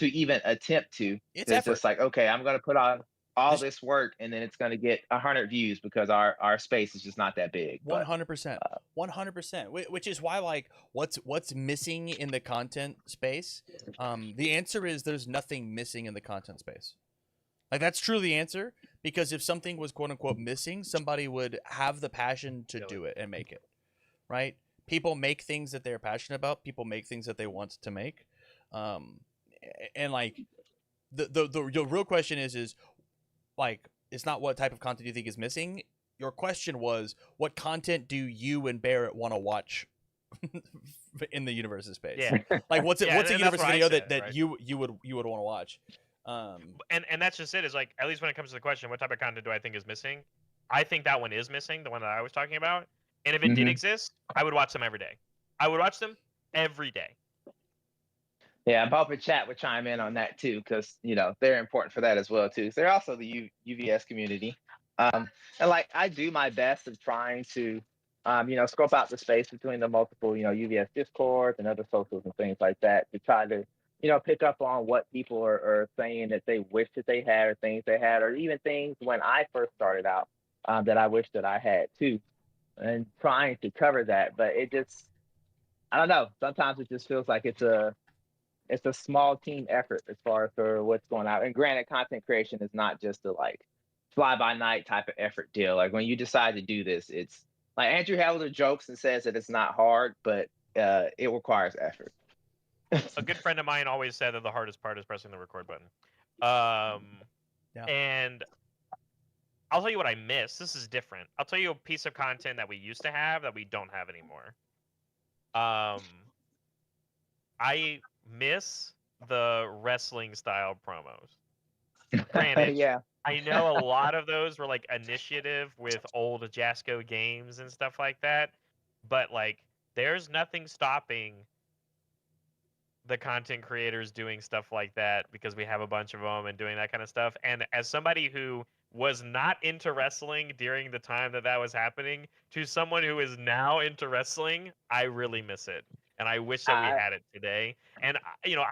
even attempt to. It's It's effort. just like, okay, I'm gonna put on all This- this work and then it's gonna get 100 views because our space is just not that big. But 100%. 100%. Which is why, like, what's missing in the content space? The answer is there's nothing missing in the content space. Like, that's truly the answer, because if something was quote unquote missing, somebody would have the passion to do it and make it. Right? People make things that they're passionate about. People make things that they want to make. And like the real question is like, it's not what type of content you think is missing. Your question was, what content do you and Barrett want to watch in the Universus space? Yeah. Like, what's a Yeah, and that's Universus what I video said, that right? you would want to watch? And that's just it. Is like, at least when it comes to the question, what type of content do I think is missing? I think that one is missing, the one that I was talking about. And if it did exist, I would watch them every day. I would watch them every day. yeah, I'm hoping chat would chime in on that too, because they're important for that as well too. They're also the UVS community, and like I do my best of trying to scope out the space between the multiple, UVS discords and other socials and things like that to try to, pick up on what people are saying that they wish that they had or things they had, or even things when I first started out that I wish that I had too, and trying to cover that. But it just, I don't know. Sometimes it just feels like it's a small team effort as far as for what's going on. And granted, content creation is not just a like fly by night type of effort deal. Like when you decide to do this, it's like Andrew Heller jokes and says that it's not hard, but it requires effort. A good friend of mine always said that the hardest part is pressing the record button. Yeah. And I'll tell you what I miss. This is different. I'll tell you a piece of content that we used to have that we don't have anymore. I miss the wrestling style promos. Granted, Yeah. I know a lot of those were like initiative with old Jasco games and stuff like that, but like there's nothing stopping the content creators doing stuff like that because we have a bunch of them and doing that kind of stuff. And as somebody who was not into wrestling during the time that that was happening to someone who is now into wrestling, I really miss it. And I wish that we had it today. And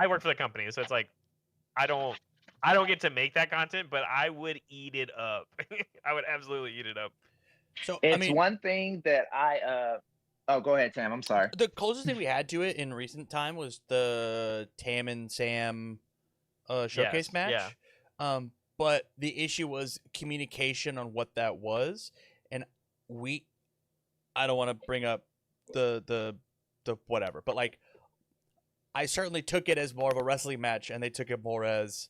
I work for the company, so it's like I don't get to make that content, but I would eat it up. I would absolutely eat it up. So It's one thing that oh, go ahead, Sam. I'm sorry. The closest thing we had to it in recent time was the Tam and Sam showcase match. Yeah. But the issue was communication on what that was, and I don't want to bring up the whatever, but like I certainly took it as more of a wrestling match, and they took it more as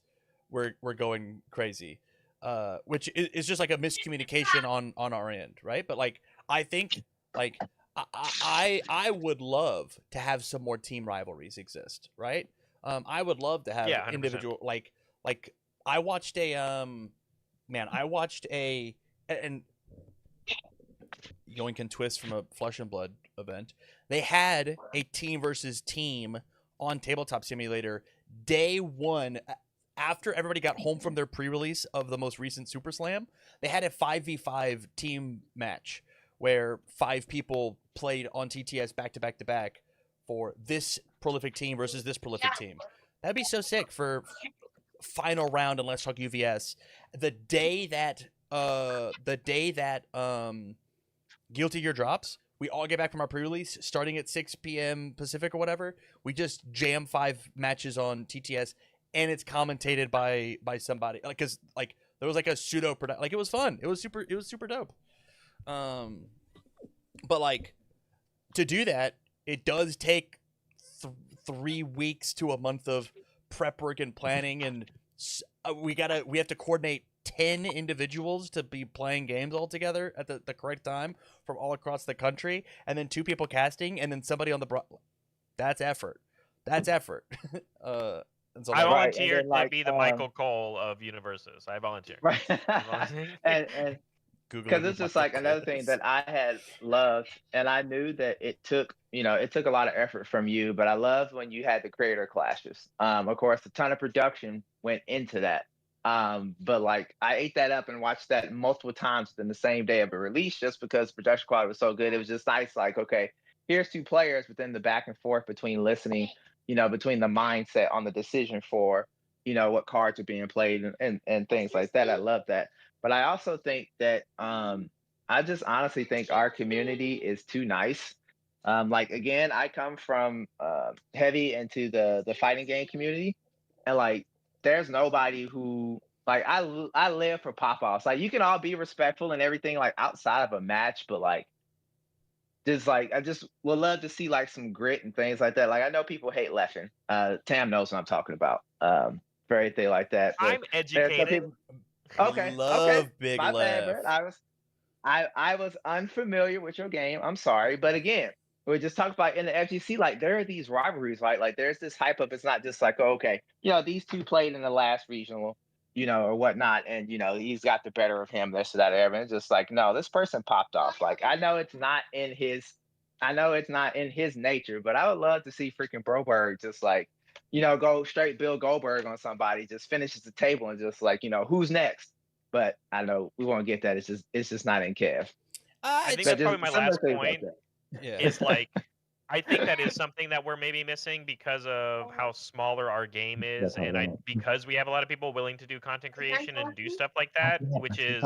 we're going crazy, which is just like a miscommunication on our end, right? But like I think like I would love to have some more team rivalries exist, right? I would love to have 100%. individual like I watched a and Yoink and Twist from a Flesh and Blood event. They had a team versus team on Tabletop Simulator day one after everybody got home from their pre-release of the most recent Super Slam. They had a 5v5 team match where 5 people played on TTS back to back to back for this prolific team versus this prolific team. That'd be so sick for final round in Let's Talk UVS. The day that Guilty Gear drops, we all get back from our pre-release starting at 6 p.m. Pacific or whatever. We just jam 5 matches on TTS, and it's commentated by somebody. Like, cause like there was like a pseudo production. Like it was fun. It was super dope. But like to do that, it does take 3 weeks to a month of prep work and planning, and we have to coordinate 10 individuals to be playing games all together at the correct time from all across the country, and then 2 people casting, and then somebody on the that's effort. And so I Right, and volunteer then, like, to be the Michael Cole of Universus. I volunteer. Right. and Googling because it's just Michael like another Cole thing is- that I had loved, and I knew that it took a lot of effort from you, but I loved when you had the creator clashes. Of course, a ton of production went into that. But like I ate that up and watched that multiple times within the same day of a release, just because production quality was so good. It was just nice, like, okay, here's 2 players, but then the back and forth between listening, between the mindset on the decision for, what cards are being played and things like that. I love that. But I also think that I just honestly think our community is too nice. Like again, I come from heavy into the fighting game community, and like there's nobody who like I live for pop offs. Like you can all be respectful and everything like outside of a match, but like just like I just would love to see like some grit and things like that. Like I know people hate Leffen. Tam knows what I'm talking about. For anything like that. But I'm educated. people, We okay, love Big my bad, Left. Brett. I was unfamiliar with your game. I'm sorry, but again, we just talked about in the FGC, like there are these rivalries, right? Like there's this hype up. It's not just like, oh, okay, these 2 played in the last regional, or whatnot, and he's got the better of him, this or that, ever. It's just like, no, this person popped off. Like I know it's not in his nature, but I would love to see freaking Broberg just like, go straight Bill Goldberg on somebody, just finishes the table and just like, who's next? But I know we won't get that. It's just not in Kev. I think it's- that's probably my some of last the things point. like that. yeah. Is like, I think that is something that we're maybe missing because of how smaller our game is, and because we have a lot of people willing to do content creation and do stuff like that, which is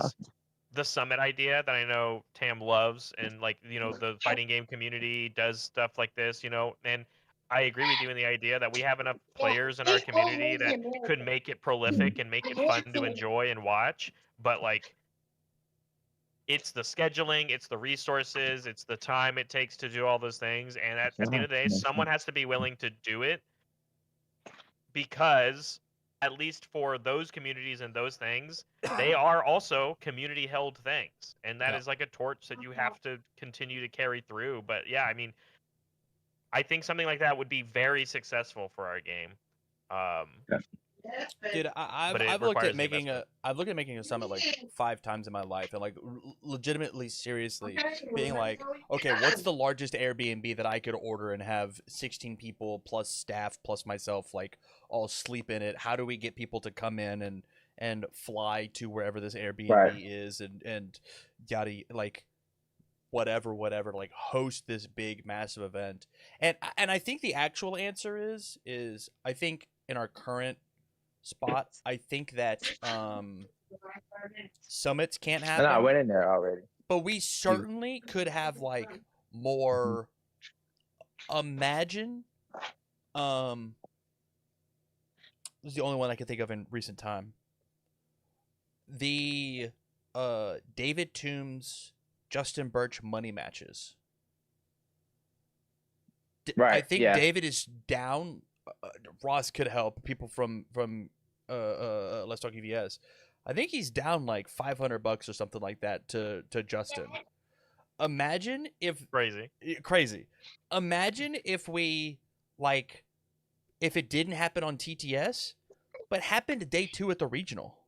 the summit idea that I know Tam loves, and like, you know, the fighting game community does stuff like this, you know, and I agree with you in the idea that we have enough players in our community that could make it prolific and make it fun to enjoy and watch, but like, it's the scheduling, it's the resources, it's the time it takes to do all those things, and at the end of the day, someone has to be willing to do it, because at least for those communities and those things, they are also community held things, and that Yeah. is like a torch that you have to continue to carry through. But yeah, I mean, I think something like that would be very successful for our game. Dude, I've But it I've looked at requires the making investment. I've looked at making a summit like 5 times in my life, and like legitimately seriously being like, okay, what's the largest Airbnb that I could order and have 16 people plus staff plus myself like all sleep in it? How do we get people to come in and fly to wherever this Airbnb Right. is and yada, like whatever like host this big massive event? And I think the actual answer is I think in our current spot, I think that summits can't And I happen, went in there already. but we certainly could have like more. Imagine, this is the only one I can think of in recent time. The David Toombs, Justin Birch money matches. I Right, think yeah. David is down. Ross could help people from Let's Talk EVS. I think he's down like $500 or something like that to Justin. Imagine if Crazy. Imagine if we like if it didn't happen on TTS, but happened day 2 at the regional.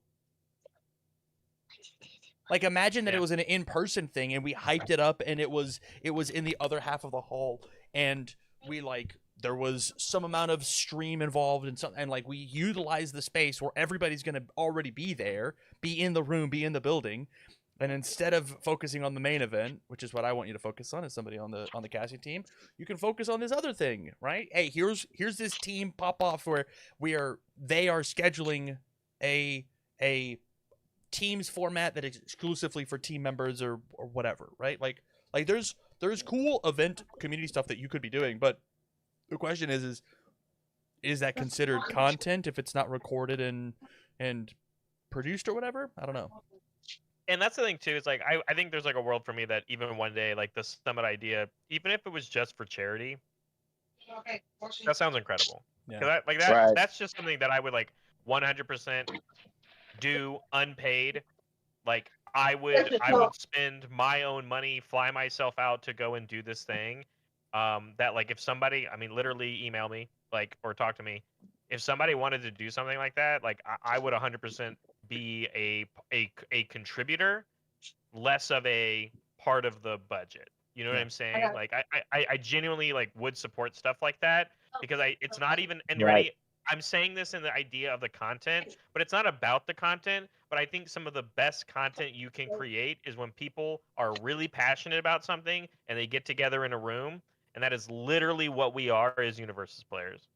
Like imagine that Yeah. it was an in-person thing and we hyped it up and it was in the other half of the hall and we like there was some amount of stream involved and like we utilized the space where everybody's going to already be there, be in the room, be in the building, and instead of focusing on the main event, which is what I want you to focus on as somebody on the casting team, you can focus on this other thing, right? Hey, here's this team pop off where they are scheduling a Teams format that is exclusively for team members or whatever, right? Like there's cool event community stuff that you could be doing, but the question is that considered content if it's not recorded and produced or whatever? I don't know. And that's the thing too, is like I think there's like a world for me that even one day, like the summit idea, even if it was just for charity, that sounds incredible. Yeah. Right. That's just something that I would like 100% do unpaid. Like I would spend my own money, fly myself out to go and do this thing. That like if somebody, I mean, literally email me like or talk to me. If somebody wanted to do something like that, like I would 100% be a contributor, less of a part of the budget. You know what Yeah. I'm saying? Like I genuinely like would support stuff like that because it's not even and Right. ready. I'm saying this in the idea of the content, but it's not about the content. But I think some of the best content you can create is when people are really passionate about something and they get together in a room, and that is literally what we are as Universus players.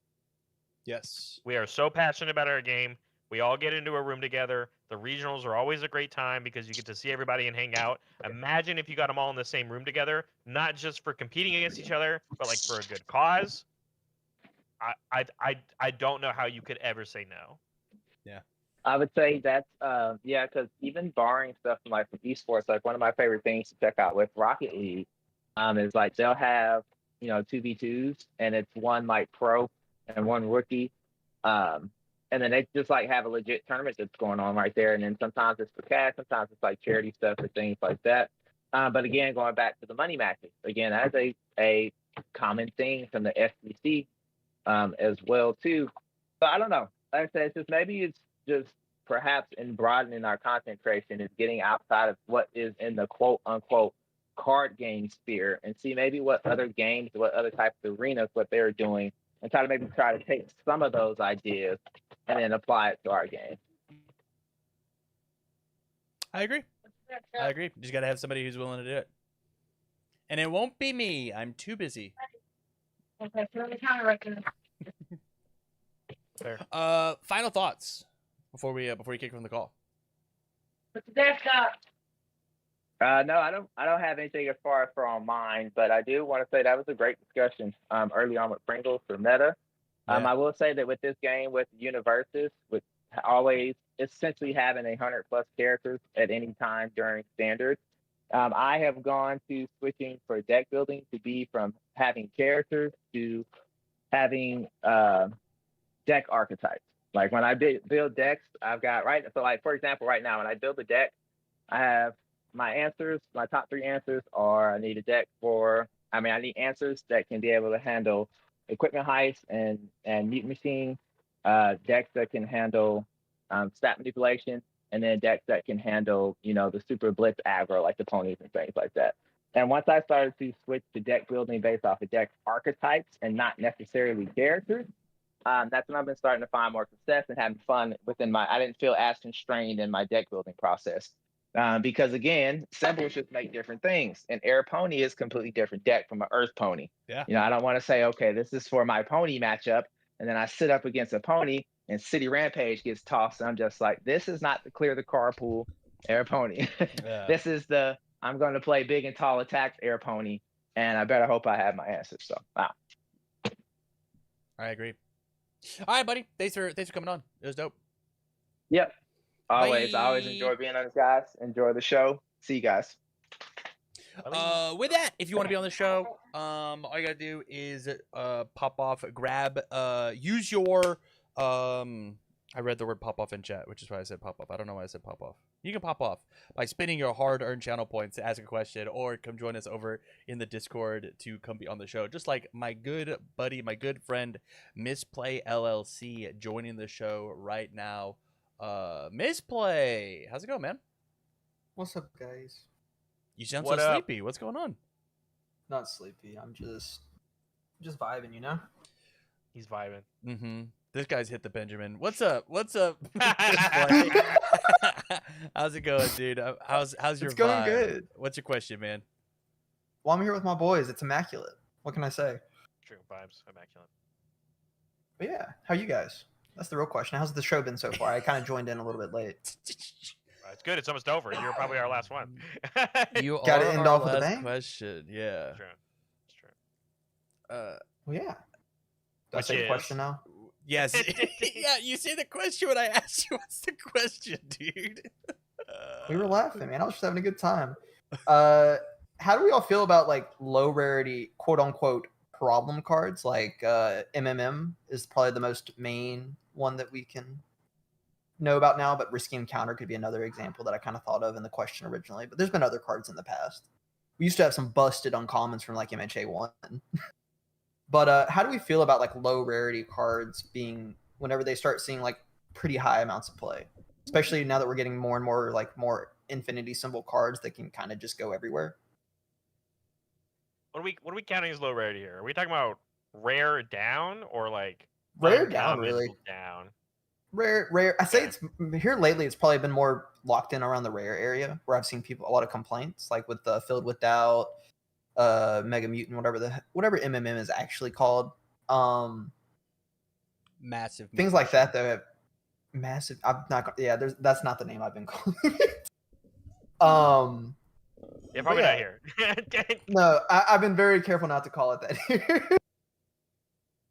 Yes. We are so passionate about our game. We all get into a room together. The regionals are always a great time because you get to see everybody and hang out. Imagine if you got them all in the same room together, not just for competing against each other, but like for a good cause. I don't know how you could ever say no. I would say that's yeah, because even barring stuff from like from esports, like one of my favorite things to check out with Rocket League, is like they'll have 2v2s and it's one like pro and one rookie, and then they just like have a legit tournament that's going on right there, and then sometimes it's for cash, sometimes it's like charity stuff or things like that. But again, going back to the money matches, again, that is a common thing from the SEC as well too. So I don't know. Like I said, it's just maybe it's just perhaps in broadening our content creation is getting outside of what is in the quote unquote card game sphere and see maybe what other games, what other types of arenas, what they're doing, and try to take some of those ideas and then apply it to our game. I agree. You just got to have somebody who's willing to do it. And it won't be me. I'm too busy. Okay, put on the counter right there. Fair. Final thoughts before we kick from the call. Put the desk up. No, I don't have anything as far as for on mine, but I do want to say that was a great discussion early on with Pringles for meta. Yeah. I will say that with this game, with Universus, with always essentially having 100+ characters at any time during standard, I have gone to switching for deck building to be from having characters to having deck archetypes. Like when I build decks, I've got so like for example, right now when I build a deck, I have my answers. My top 3 answers are I need a deck I need answers that can be able to handle equipment heist and mute machine, decks that can handle stat manipulation, and then decks that can handle the super blitz aggro like the ponies and things like that. And once I started to switch to deck building based off of deck archetypes and not necessarily characters, that's when I've been starting to find more success and having fun within I didn't feel as constrained in my deck building process. Because again, symbols just make different things. An air pony is completely different deck from an earth pony. Yeah. I don't want to say, okay, this is for my pony matchup, and then I sit up against a pony and City Rampage gets tossed, and I'm just like, this is not to clear the card pool air pony. Yeah. This is I'm going to play big and tall attacks air pony, and I better hope I have my answers. So, wow. I agree. All right, buddy. Thanks for coming on. It was dope. Yep. I always Bye. enjoy being on this, guys. Enjoy the show. See you guys. With that, if you want to be on the show, all you gotta do is pop off, grab, use your I read the word pop off in chat, which is why I said pop off. I don't know why I said pop off. You can pop off by spending your hard-earned channel points to ask a question, or come join us over in the Discord to come be on the show. Just like my good buddy, my good friend, Misplay LLC, joining the show right now. Misplay, how's it going, man? What's up, guys? You sound What so up? sleepy. What's going on? Not sleepy. I'm just vibing, you know? He's vibing. Mm-hmm. This guy's hit the Benjamin. What's up? What's up? Misplay? How's it going, dude? How's your It's going vibe? good. What's your question, man? Well, I'm here with my boys. It's immaculate. What can I say? True vibes, immaculate. But yeah, how you guys? That's the real question. How's the show been so far? I kind of joined in a little bit late. It's good. It's almost over. You're probably our last one. You Gotta are end our off with a last bang. question. Yeah. True. It's true. Well, yeah. Do I Which say the is- question now? Yes. Yeah. You say the question when I asked you. What's the question, dude? We were laughing, man. I was just having a good time. How do we all feel about like low rarity, quote unquote, problem cards? Like MMM is probably the most main one that we can know about now, but Risky Encounter could be another example that I kind of thought of in the question originally. But there's been other cards in the past. We used to have some busted uncommons from like MHA1. But how do we feel about like low rarity cards being whenever they start seeing like pretty high amounts of play? Especially now that we're getting more and more like more infinity symbol cards that can kind of just go everywhere. What are we counting as low rarity here? Are we talking about rare down or like Rare down, uncommon really. down? Rare. I say Okay. it's here lately. It's probably been more locked in around the rare area where I've seen people a lot of complaints, like with the Filled with Doubt, Mega Mutant, whatever MMM is actually called. Massive. Things like that though have massive. I'm not. Yeah, that's not the name I've been calling it. Yeah, probably yeah. not here. No, I've been very careful not to call it that here.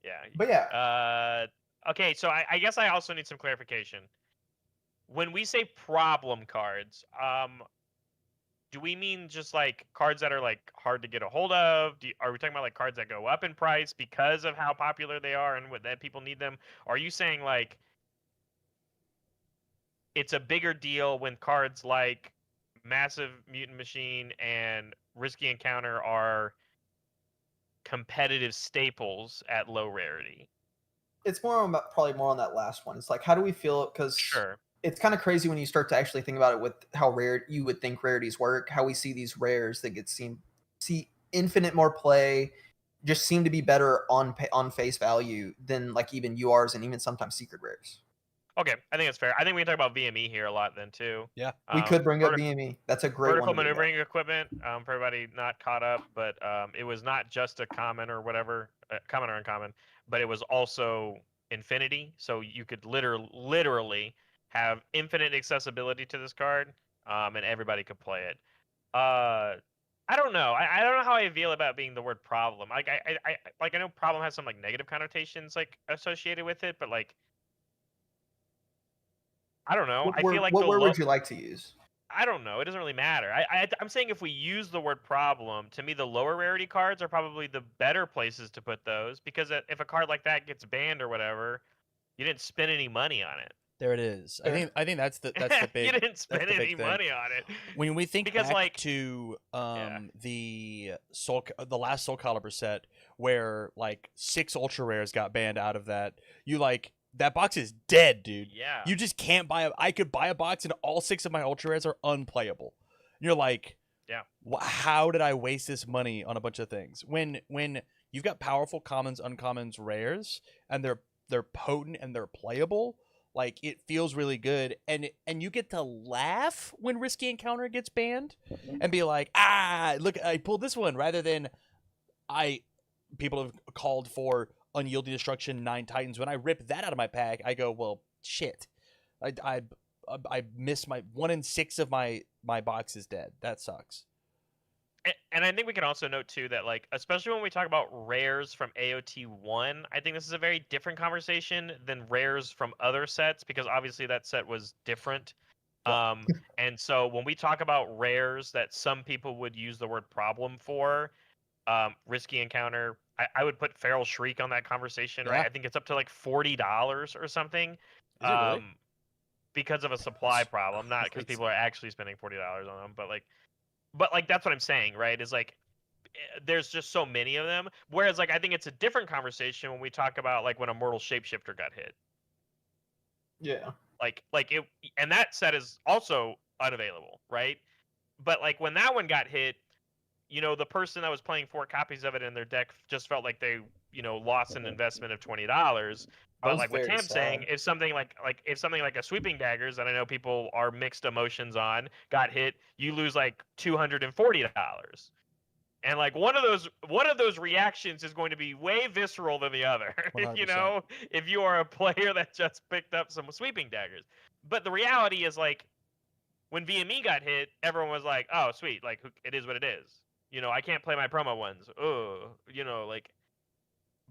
Yeah. But yeah, Okay, so I guess I also need some clarification. When we say problem cards, do we mean just like cards that are like hard to get a hold of? Are we talking about like cards that go up in price because of how popular they are and that people need them? Or are you saying like it's a bigger deal when cards like Massive Mutant Machine and Risky Encounter are competitive staples at low rarity? it's probably more on that last one. It's like, how do we feel? Because Sure. it's kind of crazy when you start to actually think about it with how rare you would think rarities work. How we see these rares that see infinite more play, just seem to be better on face value than like even URs and even sometimes secret rares. Okay, I think that's fair. I think we can talk about VME here a lot then too. Yeah. We could bring up vertic- BME. That's a great vertical one. To bring up. maneuvering equipment. For everybody not caught up, but it was not just a common or whatever, common or uncommon, but it was also infinity. So you could literally have infinite accessibility to this card, and everybody could play it. I don't know. I don't know how I feel about being the word problem. Like I know problem has some like negative connotations like associated with it, but like I don't know. What I feel like word the would you like to use? I don't know. It doesn't really matter. I'm saying if we use the word problem, to me the lower rarity cards are probably the better places to put those because if a card like that gets banned or whatever, you didn't spend any money on it. There it is. Fair. I think that's the big. You didn't spend that's the big any thing. money on it. When we think Because, back like- to Yeah. the last Soul Calibur set where like 6 ultra rares got banned out of that, you like that box is dead, dude. Yeah. You just can't buy I could buy a box and all 6 of my ultra rares are unplayable. You're like, Yeah. How did I waste this money on a bunch of things? When you've got powerful commons, uncommons, rares, and they're potent and they're playable, like it feels really good, and you get to laugh when Risky Encounter gets banned, and be like, look, I pulled this one, rather than people have called for Unyielding Destruction 9 Titans. When I rip that out of my pack, I go, well, shit, I missed my 1 in 6 of my box is dead. That sucks. And I think we can also note too that like especially when we talk about rares from AOT 1, I think this is a very different conversation than rares from other sets because obviously that set was different. Yeah. And so when we talk about rares that some people would use the word problem for, Risky Encounter, I would put Feral Shriek on that conversation, right? Yeah. I think it's up to like $40 or something. Is it really? Because of a supply problem, not because people are actually spending $40 on them, but like that's what I'm saying, right? Is like there's just so many of them. Whereas like I think it's a different conversation when we talk about like when a Mortal Shapeshifter got hit. Yeah. Like it, and that set is also unavailable, right? But like when that one got hit, you know, the person that was playing 4 copies of it in their deck just felt like they, you know, lost an investment of $20. But was like what very Tam's saying, sad. if something like a Sweeping Daggers that I know people are mixed emotions on got hit, you lose like $240. And like one of those reactions is going to be way visceral than the other. You 100%. know, if you are a player that just picked up some Sweeping Daggers. But the reality is like when VME got hit, everyone was like, "Oh, sweet, like it is what it is." You know, I can't play my promo ones. Oh, you know, like,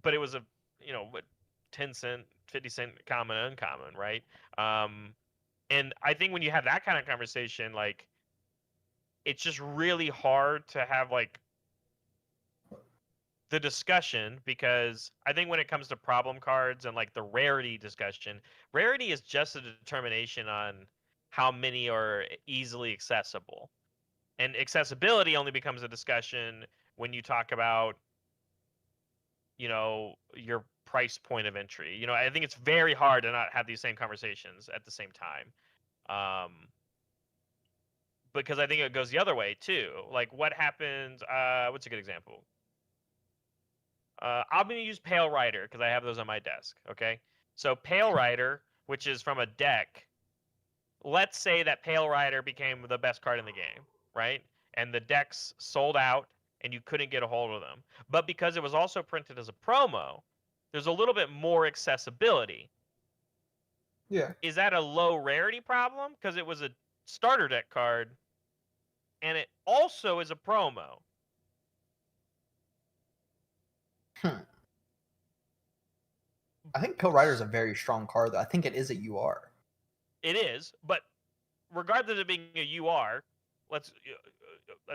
but it was a, you know, what 10 cent, 50 cent common, uncommon, right? And I think when you have that kind of conversation, like, it's just really hard to have like the discussion because I think when it comes to problem cards and like the rarity discussion, rarity is just a determination on how many are easily accessible. And accessibility only becomes a discussion when you talk about, you know, your price point of entry. You know, I think it's very hard to not have these same conversations at the same time. Because I think it goes the other way too. Like what happens, what's a good example? I'm going to use Pale Rider because I have those on my desk, okay? So Pale Rider, which is from a deck, let's say that Pale Rider became the best card in the game, right? And the decks sold out and you couldn't get a hold of them. But because it was also printed as a promo, there's a little bit more accessibility. Yeah. Is that a low rarity problem? Because it was a starter deck card and it also is a promo. I think Pill Rider is a very strong card, though. I think it is a UR. It is, but regardless of being a UR, let's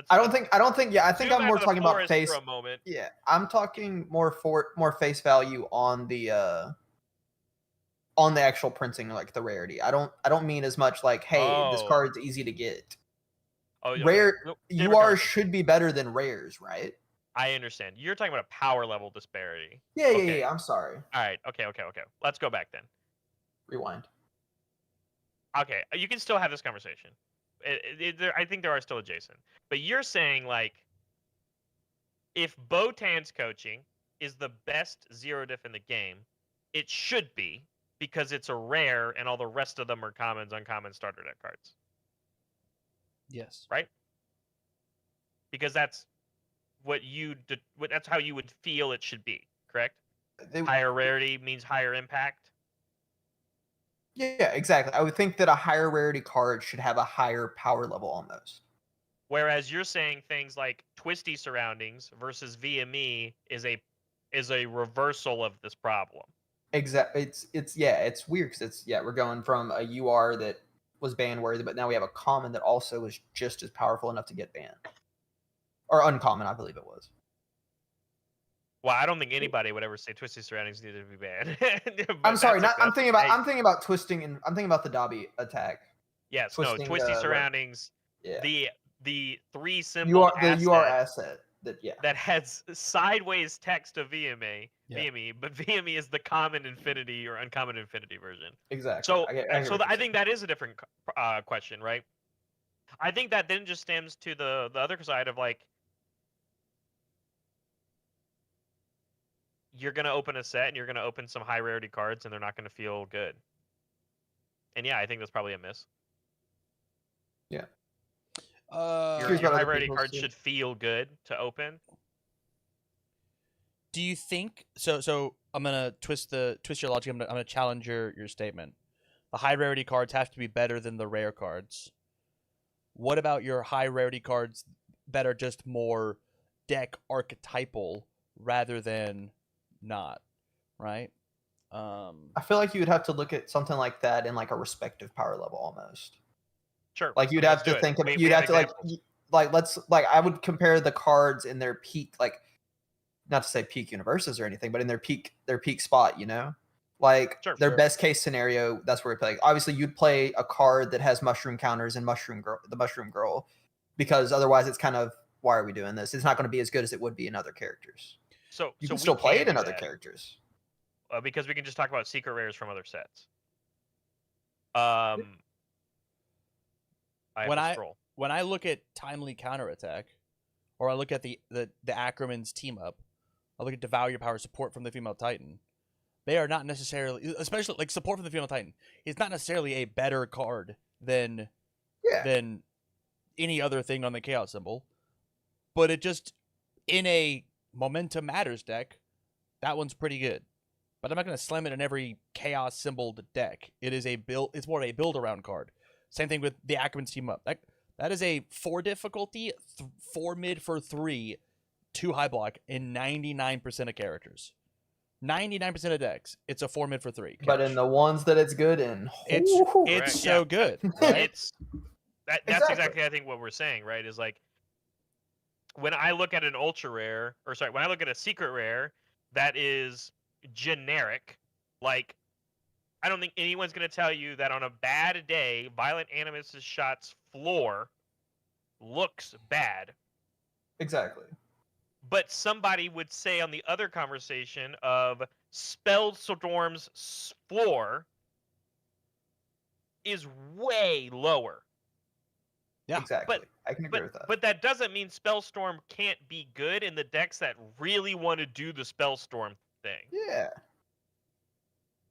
I don't think. Yeah, I think zoom I'm out more of the talking about forest face. for a moment. Yeah, I'm talking more face value on the actual printing, like the rarity. I don't mean as much like, hey, this Oh. card's easy to get. Oh, okay. Rare Different URs conversation. should be better than rares, right? I understand. You're talking about a power level disparity. Yeah, Okay. yeah. I'm sorry. All right. Okay. Let's go back then. Rewind. Okay, you can still have this conversation. I think there are still adjacent. But you're saying, like, if Botan's coaching is the best zero diff in the game, it should be, because it's a rare and all the rest of them are commons, uncommon, starter deck cards. Yes. Right? Because that's that's how you would feel it should be, correct? Higher rarity means higher impact. Yeah, exactly. I would think that a higher rarity card should have a higher power level almost. Whereas you're saying things like Twisty Surroundings versus VME is a reversal of this problem. Exactly. It's weird because we're going from a UR that was ban worthy, but now we have a common that also is just as powerful enough to get banned. Or uncommon, I believe it was. Well, I don't think anybody would ever say Twisty Surroundings needed to be banned. I'm sorry, I'm thinking about twisting, and I'm thinking about the Dobby attack. Yes, Twisting, Twisty Surroundings. Yeah. The 3 symbol UR asset that has sideways text to VME, Yeah. but VME is the common infinity or uncommon infinity version. Exactly. So I think that is a different question, right? I think that then just stems to the other side of like, you're gonna open a set and you're gonna open some high rarity cards and they're not gonna feel good. And yeah, I think that's probably a miss. Yeah. Your high rarity cards should feel good to open. Do you think so? So I'm gonna twist your logic. I'm gonna challenge your statement. The high rarity cards have to be better than the rare cards. What about your high rarity cards that are just more deck archetypal rather than not? Right. I feel like you would have to look at something like that in like a respective power level almost. Sure. Like you'd have to think of you'd have to I would compare the cards in their peak, like not to say peak Universus or anything, but in their peak spot, you know? Like their best case scenario, that's where we play. Obviously you'd play a card that has mushroom counters and the mushroom girl, because otherwise it's kind of, why are we doing this? It's not going to be as good as it would be in other characters. So you can still play it in other characters. Because we can just talk about secret rares from other sets. When I look at timely counterattack, or I look at the Ackerman's team up, I look at Devour Your Power support from the female Titan. They are not necessarily, especially like support from the female Titan, is not necessarily a better card than any other thing on the Chaos symbol. But it just, in a Momentum Matters deck, that one's pretty good. But I'm not going to slam it in every Chaos symboled deck. It is a build. It's more of a build around card. Same thing with the Ackerman's team up. That is a 4 difficulty, 4 mid for 3, 2 high block in 99% of characters. 99% of decks, it's a 4 mid for 3. But in the ones that it's good in, it's so good. Right? That's exactly I think what we're saying, right? Is like, when I look at an ultra rare, when I look at a secret rare that is generic, like, I don't think anyone's going to tell you that on a bad day, Violent Animus' Shot's floor looks bad. Exactly. But somebody would say on the other conversation of Spellstorm's floor is way lower. Yeah, exactly. I can agree with that. But that doesn't mean Spellstorm can't be good in the decks that really want to do the Spellstorm thing. Yeah.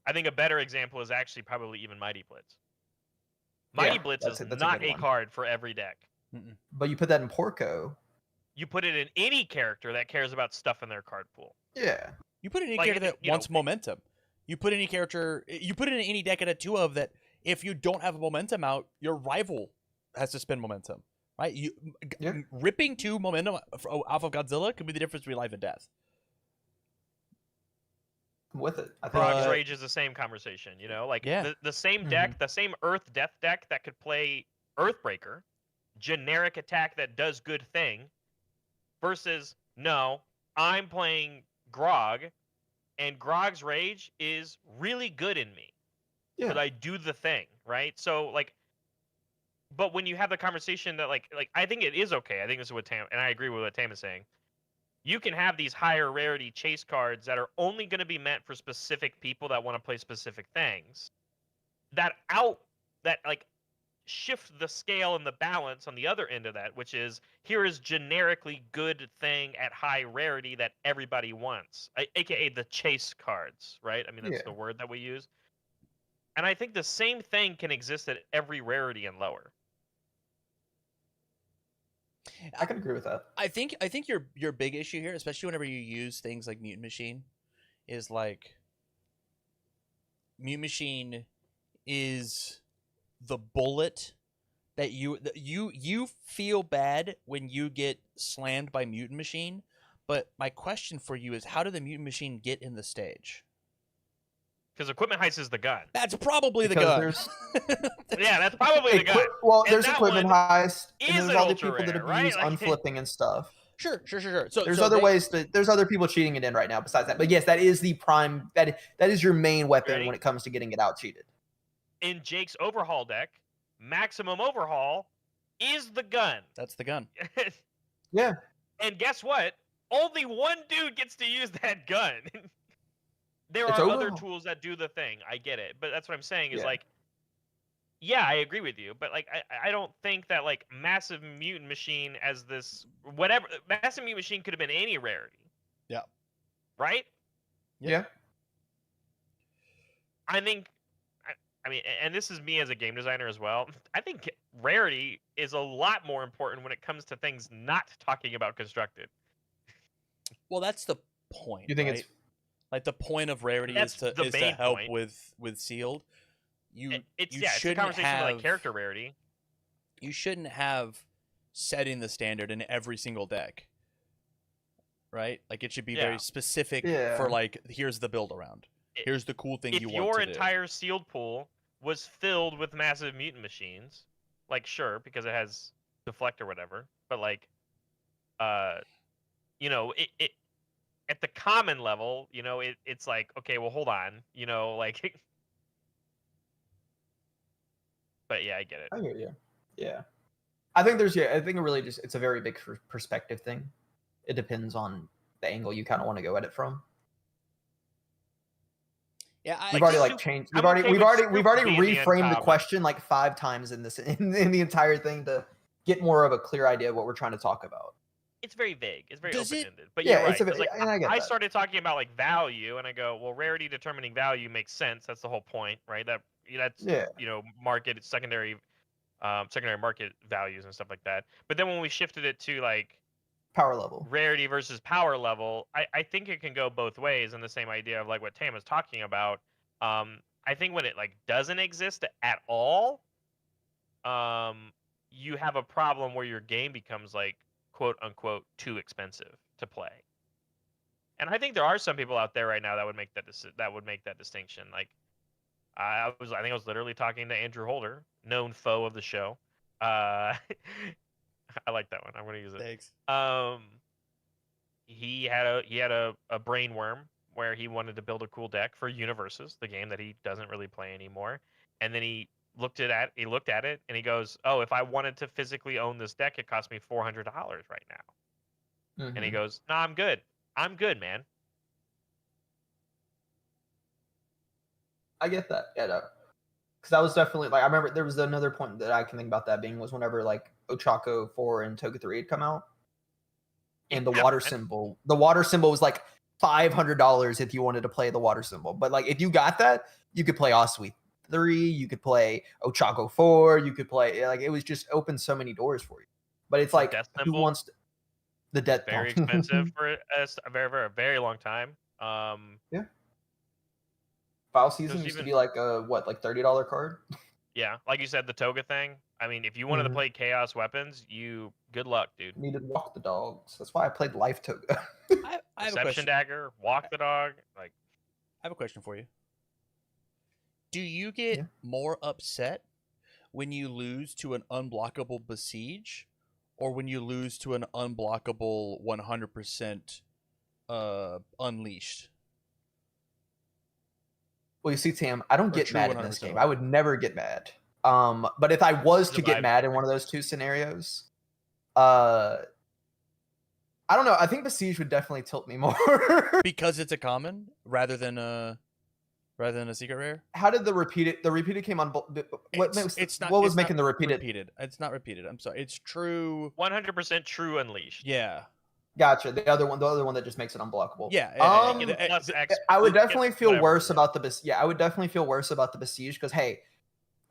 I think a better example is actually probably even Mighty Blitz. Mighty Blitz is not a card for every deck. But you put that in Porco. You put it in any character that cares about stuff in their card pool. Yeah. You put it in any character that wants momentum. You put it in any deck at a 2 of that, if you don't have a momentum out, your rival has to spend momentum. Right? Ripping 2 momentum off of Godzilla could be the difference between life and death. With it. I think Frog's Rage is the same conversation, you know? Like, the same deck, the same Earth Death deck that could play Earthbreaker, generic attack that does good thing, versus, no, I'm playing Grog, and Grog's Rage is really good in me. Yeah. But I do the thing, right? So, like, but when you have the conversation that, like I think it is okay. I think this is what Tam, and I agree with what Tam is saying. You can have these higher rarity chase cards that are only going to be meant for specific people that want to play specific things. That shift the scale and the balance on the other end of that, which is, here is generically good thing at high rarity that everybody wants, aka the chase cards, right? I mean, that's the word that we use. And I think the same thing can exist at every rarity and lower. I can agree with that. I think your big issue here, especially whenever you use things like Mutant Machine, is like Mutant Machine is the bullet that you feel bad when you get slammed by Mutant Machine. But my question for you is, how did the Mutant Machine get in the stage? Because Equipment Heist is the gun. That's probably Because the gun. there's Yeah, that's probably the gun. well, And there's that Equipment one Heist, and is there's an all the ultra people that rare, right? abuse Like- unflipping and stuff. Sure. So There's so other they- ways to. There's other people cheating it in right now besides that. But yes, that is the prime. That is your main weapon Ready? when it comes to getting it out cheated. In Jake's overhaul deck, Maximum Overhaul is the gun. That's the gun. Yeah. And guess what? Only one dude gets to use that gun. There It's are other overhaul. tools that do the thing. I get it. But that's what I'm saying is Yeah. like, yeah, I agree with you. But like, I don't think that like Massive Mutant Machine as this, whatever, Massive Mutant Machine could have been any rarity. Yeah. Right? Yep. Yeah. I think, I mean, and this is me as a game designer as well. I think rarity is a lot more important when it comes to things not talking about constructed. Well, that's the point. You think right? it's like the point of rarity That's is to the main help point. with sealed. You It's you yeah, it's a shouldn't conversation have with like character rarity. you shouldn't have setting the standard in every single deck. Right? Like it should be Yeah. very specific Yeah. for like here's the build around. Here's the cool thing If you your want to entire sealed pool was filled with Massive Mutant Machines, like sure, because it has deflect or whatever, but like, you know, it at the common level, you know, it's like, okay, well, hold on, you know, like, but yeah, I get it. I hear you. Yeah. I think there's I think it really just it's a very big perspective thing. It depends on the angle you kind of want to go at it from. Yeah, I We've already Stu- like changed. I'm We've already okay we've with already Stu we've already being the reframed the uncommon. question like 5 times in this in the entire thing to get more of a clear idea of what we're trying to talk about. It's very vague. It's very Does it- open-ended. But Yeah, you're right. it's a 'cause, bit- like, and I get that. started talking about like value, and I go, well, rarity determining value makes sense. That's the whole point, right? That's Yeah. you know, market secondary market values and stuff like that. But then when we shifted it to like Power level. rarity versus power level, I think it can go both ways in the same idea of like what Tam was talking about. I think when it like doesn't exist at all, you have a problem where your game becomes like quote unquote too expensive to play. And I think there are some people out there right now that would make that distinction. Like I think I was literally talking to Andrew Holder, known foe of the show. I like that one. I'm gonna use it. Thanks. He had a brain worm where he wanted to build a cool deck for Universus, the game that he doesn't really play anymore. And then he looked at it and he goes, "Oh, if I wanted to physically own this deck, it cost me $400 right now." And he Mhm. goes, "No, I'm good. I'm good, man." I get that. Yeah, because that was definitely like I remember there was another point that I can think about that being was whenever like Ochako 4 and Toga 3 had come out, and the Yeah, water man. symbol. The water symbol was like $500 if you wanted to play the water symbol. But like if you got that, you could play Osui 3, you could play Ochako 4, you could play like it was just opened so many doors for you. But it's The like death who symbol? wants to, the death Very symbol. expensive for a very, very long time. File season There's used to even- be like a what, like $30 card? Yeah, like you said, the toga thing. I mean, if you wanted to Mhm. play chaos weapons, good luck, dude. Needed to walk the dogs. That's why I played Life Toga. I have a Deception question. dagger, walk the dog. Like, I have a question for you. Do you get Yeah. more upset when you lose to an unblockable besiege, or when you lose to an unblockable 100% unleashed? Well, you see, Tam, I don't Or get true mad in this 100% game. I would never get mad. But if I was to get Survive. mad in one of those two scenarios, I don't know. I think Besiege would definitely tilt me more. Because it's a common rather than a secret rare. How did the repeated came on? It's not. What was it's making not the repeated? repeated? It's not repeated. I'm sorry. It's true. 100% true unleashed. Yeah. Gotcha. The other one that just makes it unblockable. Yeah. Plus X, I would you get definitely feel whatever, worse yeah. about the I would definitely feel worse about the Besiege because hey,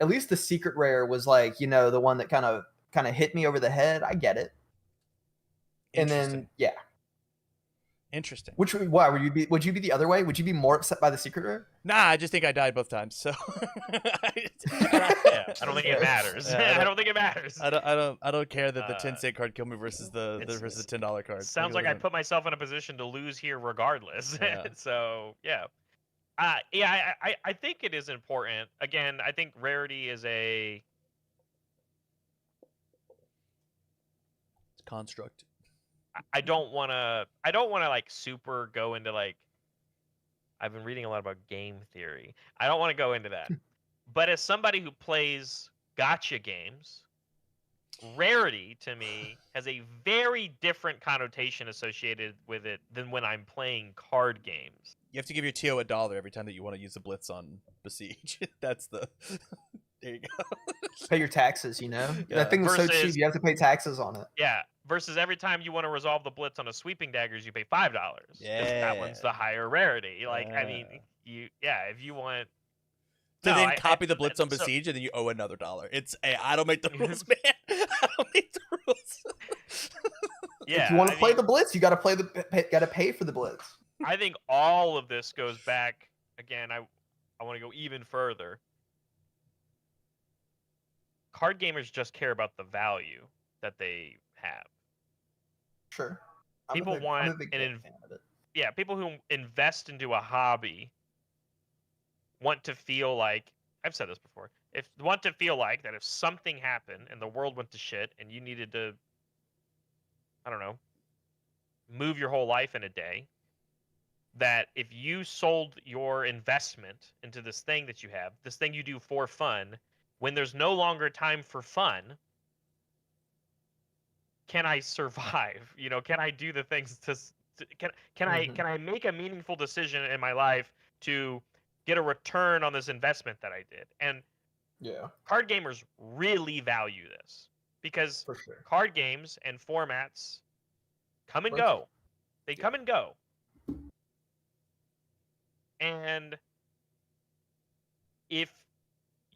at least the secret rare was like the one that kind of hit me over the head. I get it. And then Interesting. why would you be the other way? Would you be more upset by the secret rare? Nah, I just think I died both times. So I don't think it matters. Yeah, I don't think it matters. I don't care that the 10-cent card killed me versus the $10 card. Sounds like I put myself in a position to lose here regardless. Yeah. So yeah. I think it is important. Again, I think rarity is a construct. I don't want to like super go into like I've been reading a lot about game theory. I don't want to go into that. But as somebody who plays gotcha games, rarity to me has a very different connotation associated with it than when I'm playing card games. You have to give your TO $1 every time that you want to use a blitz on Besiege. That's the there you go. Pay your taxes, Yeah. That thing was so Versus- cheap. You have to pay taxes on it. Yeah. Versus every time you want to resolve the blitz on a sweeping daggers, you pay $5. 'cause that one's the higher rarity. Like, I mean, if you want To No, then I- copy the blitz on so- Besiege and then you owe another $1. It's I don't make the rules, man. I don't make the rules. yeah, if you want I to play mean, the blitz, you got to pay for the blitz. I think all of this goes back again. I want to go even further. Card gamers just care about the value that they have. Sure. People I'm want a big an fan of it. Yeah, people who invest into a hobby want to feel like I've said this before. Want to feel like that if something happened and the world went to shit and you needed to, I don't know, move your whole life in a day, that if you sold your investment into this thing that you have, this thing you do for fun, when there's no longer time for fun, can I survive? Can I do the things can I make a meaningful decision in my life to get a return on this investment that I did? And Yeah, card gamers really value this because for sure. card games and formats come and Rotate. go. They come and go. And if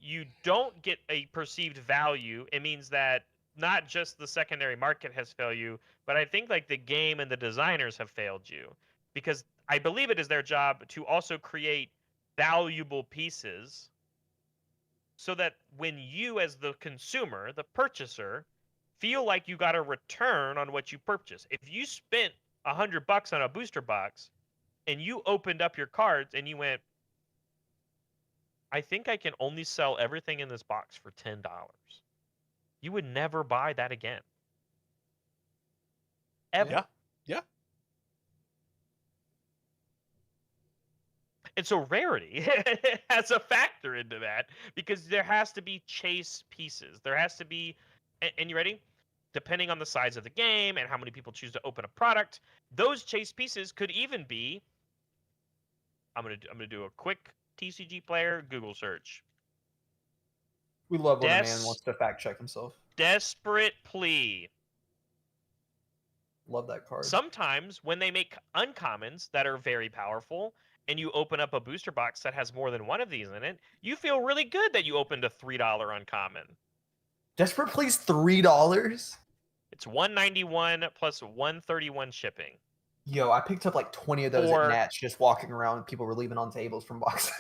you don't get a perceived value, it means that not just the secondary market has failed you, but I think like the game and the designers have failed you because I believe it is their job to also create valuable pieces so that when you as the consumer, the purchaser, feel like you got a return on what you purchased. If you spent $100 on a booster box and you opened up your cards and you went, I think I can only sell everything in this box for $10. You would never buy that again. Ever. Yeah. Yeah. And so rarity has a factor into that because there has to be chase pieces. There has to be, and you ready? Depending on the size of the game and how many people choose to open a product, those chase pieces could even be. I'm gonna do a quick TCG player Google search. We love when a man wants to fact check himself. Desperate Plea. Love that card. Sometimes when they make uncommons that are very powerful and you open up a booster box that has more than one of these in it, you feel really good that you opened a $3 uncommon. Desperate Please $3? It's $191 plus $131 shipping. Yo, I picked up like 20 of those Or- at Nats just walking around. People were leaving on tables from boxes.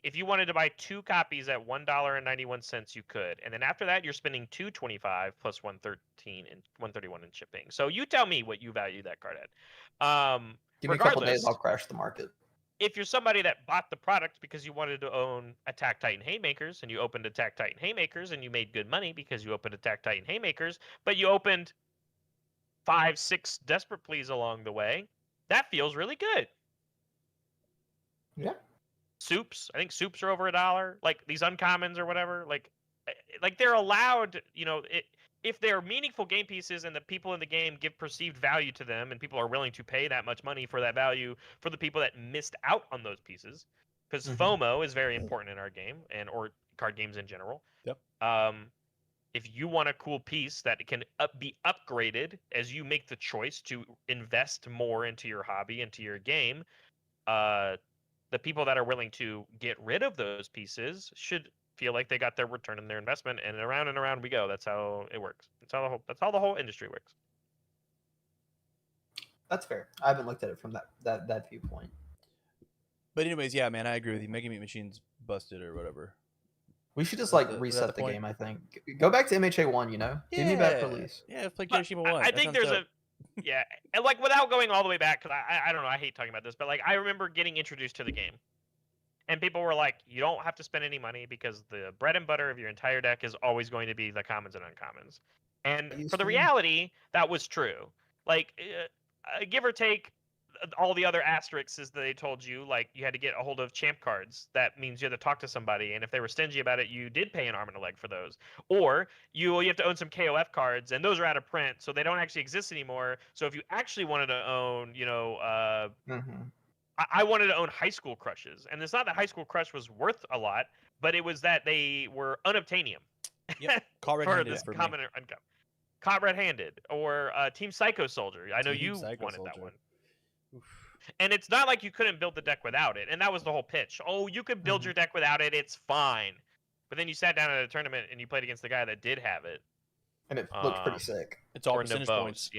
If you wanted to buy 2 copies at $1.91, you could. And then after that, you're spending $2.25 plus $131 in shipping. So you tell me what you value that card at. Give me a couple days, regardless, I'll crash the market. if you're somebody that bought the product because you wanted to own Attack Titan Haymakers and you opened Attack Titan Haymakers and you made good money because you opened Attack Titan Haymakers, but you opened 5-6 Desperate Pleas along the way, that feels really good. Yeah. Soups, I think soups are over $1. Like these uncommons or whatever, like they're allowed, if they're meaningful game pieces and the people in the game give perceived value to them and people are willing to pay that much money for that value for the people that missed out on those pieces, because Mhm. FOMO is very important in our game or card games in general. Yep. if you want a cool piece that can be upgraded as you make the choice to invest more into your hobby, into your game, the people that are willing to get rid of those pieces should feel like they got their return on their investment, and around we go. That's how it works. That's how the whole industry works. That's fair. I haven't looked at it from that viewpoint. But anyways, yeah, man, I agree with you. Mega Meat Machine's busted or whatever. We should just Was like that reset the point? game. I think go back to MHA1. You know, give me back release. Yeah, let's play But Kirishima 1. I That think sounds there's dope. yeah, and like without going all the way back, because I don't know, I hate talking about this, but like I remember getting introduced to the game, and people were like, you don't have to spend any money because the bread and butter of your entire deck is always going to be the commons and uncommons. And for the reality, that was true. Like, give or take all the other asterisks that they told you, like you had to get a hold of champ cards. That means you had to talk to somebody, and if they were stingy about it, you did pay an arm and a leg for those. Or you have to own some KOF cards, and those are out of print, so they don't actually exist anymore. So if you actually wanted to own, I wanted to own High School Crushes, and it's not that High School Crush was worth a lot, but it was that they were unobtainium. Yep. Call for red-handed this for me. common or uncommon. Caught red-handed, or Team Psycho Soldier. I know Team you Psycho wanted that Soldier. one. And it's not like you couldn't build the deck without it, and that was the whole pitch. Oh, you could build your deck without it; it's fine. But then you sat down at a tournament and you played against the guy that did have it, And it looked pretty sick. It's all or percentage Nabos, points.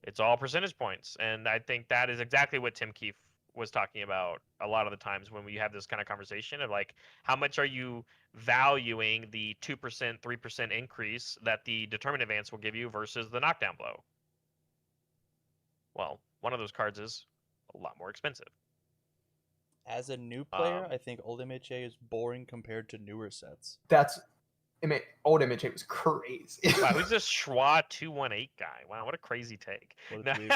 it's all percentage points, and I think that is exactly what Tim Keefe was talking about a lot of the times when we have this kind of conversation of like, how much are you valuing the 2%, 3% increase that the Determined Advance will give you versus the Knockdown Blow? Well, one of those cards is a lot more expensive. As a new player, I think old MHA is boring compared to newer sets. Old MHA was crazy. Wow, who's this Schwa 218 guy? Wow, what a crazy take. What a No, tweak.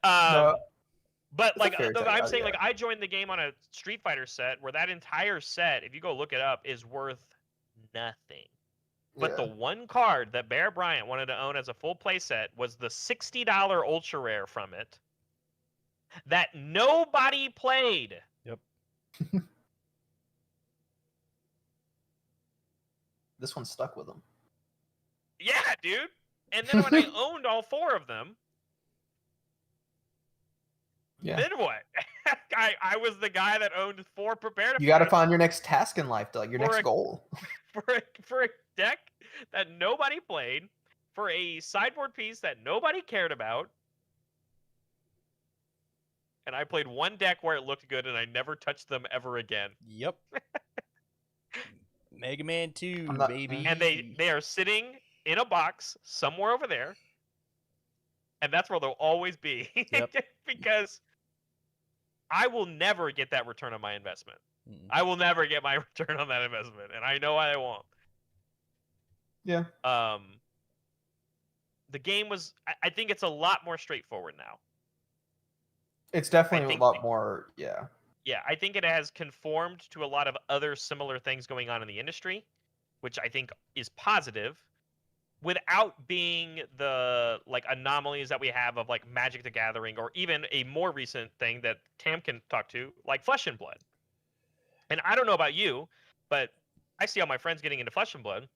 No, but It's a like fair take, I'm saying, yeah. like I joined the game on a Street Fighter set where that entire set, if you go look it up, is worth nothing. But the one card that Bear Bryant wanted to own as a full play set was the $60 ultra rare from it that nobody played. Yep. This one stuck with him. Yeah, dude. And then when I owned all four of them, Yeah. then what? I was the guy that owned 4 prepared. You got to find your next task in life, like your For next a- goal. for a deck that nobody played, for a sideboard piece that nobody cared about. And I played one deck where it looked good, and I never touched them ever again. Yep. Mega Man 2, I'm not- baby. And they are sitting in a box somewhere over there, and that's where they'll always be. Yep. Because I will never get that return on my investment. Mm-mm. I will never get my return on that investment, and I know I won't. Yeah. The game was. I think it's a lot more straightforward now. It's definitely a think lot the- more. Yeah. Yeah, I think it has conformed to a lot of other similar things going on in the industry, which I think is positive, without being the like anomalies that we have of like Magic the Gathering, or even a more recent thing that Tam can talk to, like Flesh and Blood. And I don't know about you, but I see all my friends getting into Flesh and Blood,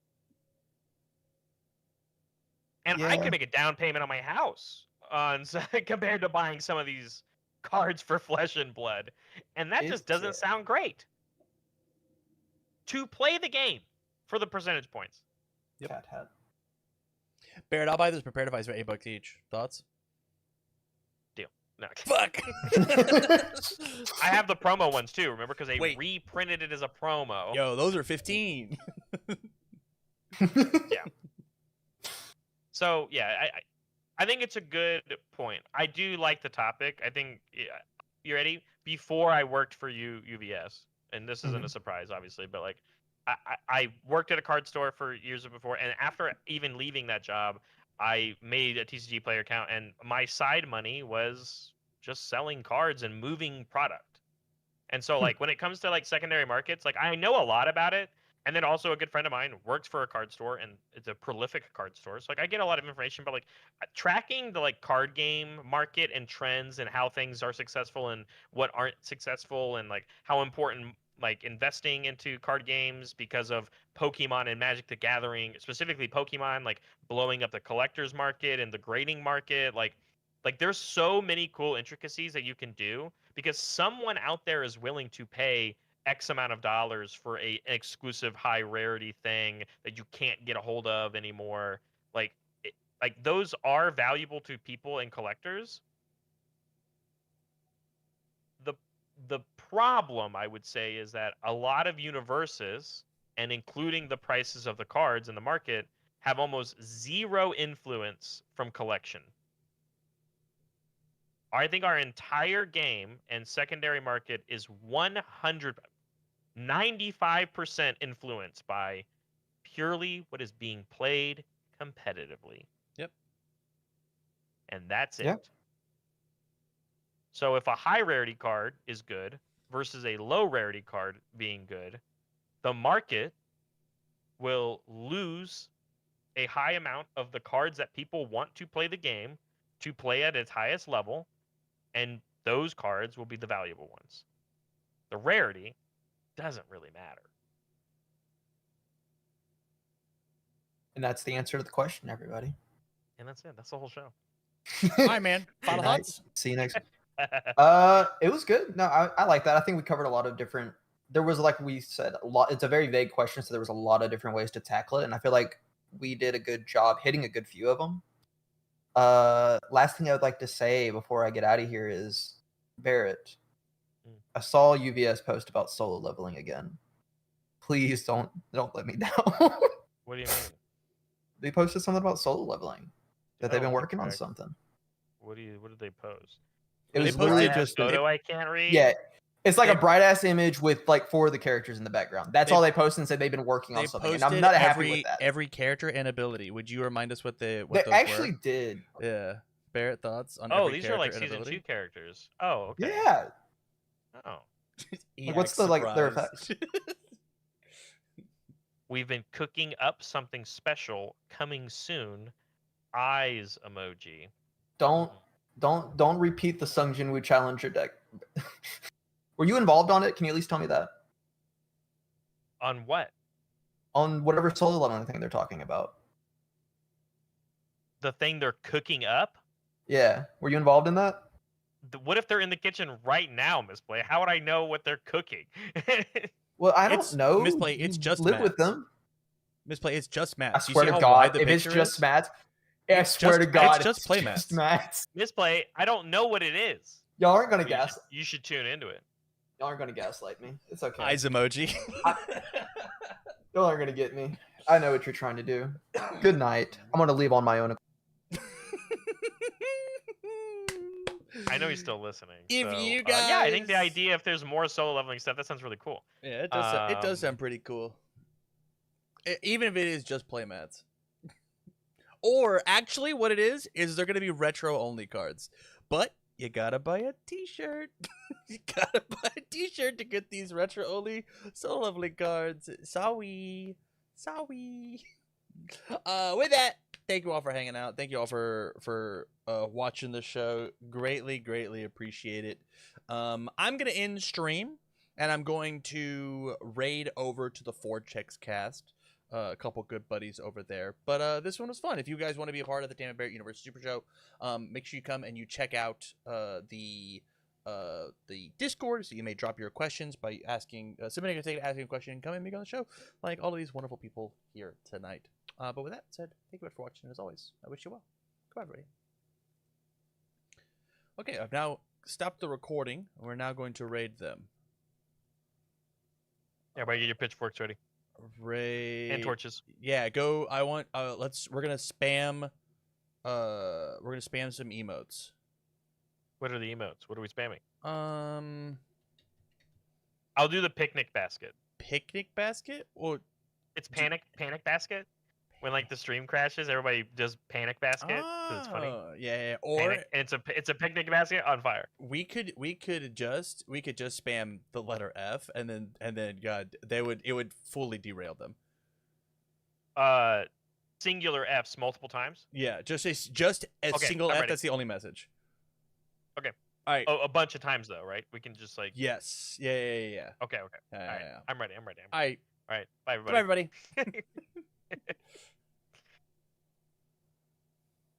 and I Yeah. could make a down payment on my house on compared to buying some of these cards for Flesh and Blood, and that just doesn't sound great. To play the game for the percentage points. Yep. Cat hat. Barrett, I'll buy those prepared devices for $8 each. Thoughts? No, Fuck. I have the promo ones too. Remember, because they Wait. reprinted it as a promo. Yo, those are 15. So yeah, I think it's a good point. I do like the topic. I think you ready? Before I worked for UVS, and this isn't a surprise, obviously, but like I worked at a card store for years before, and after even leaving that job, I made a TCG player account, and my side money was just selling cards and moving product. And so like when it comes to like secondary markets, like I know a lot about it. And then also a good friend of mine works for a card store, and it's a prolific card store. So like I get a lot of information, but like tracking the like card game market and trends and how things are successful and what aren't successful, and like how important like investing into card games because of Pokemon and Magic the Gathering, specifically Pokemon, like blowing up the collector's market and the grading market. Like there's so many cool intricacies that you can do because someone out there is willing to pay X amount of dollars for an exclusive high rarity thing that you can't get a hold of anymore. Like, like those are valuable to people and collectors. The problem, I would say, is that a lot of universes, and including the prices of the cards in the market, have almost zero influence from collection. I think our entire game and secondary market is 95% influenced by purely what is being played competitively. Yep. And that's it. Yeah. So if a high rarity card is good versus a low rarity card being good, the market will lose a high amount of the cards that people want to play the game to play at its highest level, and those cards will be the valuable ones. The rarity doesn't really matter. And that's the answer to the question, everybody. And that's it. That's the whole show. All right, man. Final Good night. thoughts. See you next. It was good. No, I like that. I think we covered a lot of different. There was, like we said, a lot. It's a very vague question, so there was a lot of different ways to tackle it, and I feel like we did a good job hitting a good few of them. Last thing I would like to say before I get out of here is, Barrett, I saw UVS post about solo leveling again. Please don't let me down. What do you mean? They posted something about solo leveling that they've been Oh, working on correct. something. What did they post? It They was posted literally Bright-ass just a, photo I can't read. yeah. It's like They- a bright ass image with like 4 of the characters in the background. That's They- all they posted and said they've been working on They something, and posted I'm not happy with that. every character and ability. Would you remind us what They those actually were? did. Yeah. Barrett, thoughts on Oh, every these are like character and season ability? 2 characters. Oh, okay. Yeah. Oh. Like, what's the, like, their Surprise. We've been cooking up something special coming soon. Eyes emoji. Don't repeat the Sung Jinwoo Challenger deck. Were you involved on it? Can you at least tell me that? On what? On whatever solo leveling thing they're talking about. The thing they're cooking up? Yeah. Were you involved in that? What if they're in the kitchen right now, Misplay? How would I know what they're cooking? Well, I It's- don't know. Misplay, it's You just live with Mats. them. Misplay, it's just Matt. I Do you swear see to how God, wide the if it's picture just is? Matt, I It's swear just- to God, it's just play just mats. Mats. Misplay, I don't know what it is. Y'all aren't gonna You gas. should- You should tune into it. Y'all aren't gonna gaslight me. It's okay. Eyes emoji. Y'all aren't gonna get me. I know what you're trying to do. Good night. I'm gonna leave on my own. I know he's still listening. If so, you yeah, I think the guys- idea if there's more solo leveling stuff, that sounds really cool. Yeah, it does sound pretty cool. Even if it is just playmats. Or actually what it is they're going to be retro only cards. But you got to buy a t-shirt. You got to buy a t-shirt to get these retro only solo leveling cards. Sorry. With that, thank you all for hanging out. Thank you all for watching the show. Greatly appreciate it. I'm gonna end stream and I'm going to raid over to the Four Checks cast. A couple good buddies over there. But this one was fun. If you guys want to be a part of the Damn It Barrett Universe Super Show, make sure you come and you check out the Discord, so you may drop your questions by submitting a ticket, asking a question, and come and make it on the show, like all of these wonderful people here tonight. But with that said, thank you for watching. As always, I wish you well. Goodbye, everybody. Okay, I've now stopped the recording, and we're now going to raid them. Everybody get your pitchforks ready. Raid And torches. Yeah, go. I want. We're gonna spam. We're gonna spam some emotes. What are the emotes? What are we spamming? I'll I'll do the picnic basket. picnic basket or It's panic basket. When like the stream crashes, everybody does panic basket 'cause it's funny. Yeah. Or Panic, and it's a picnic basket on fire. we could just spam the letter F and then God, it would fully derail them. Singular F's multiple times. Yeah, just a Okay, single I'm F. ready. That's the only message. Okay. All right. Oh, a bunch of times though, right? We can just like. Yes. Yeah. Okay. Yeah, All yeah, right. yeah. I'm ready. I'm ready. All right. All right. Bye, Bye, everybody. everybody.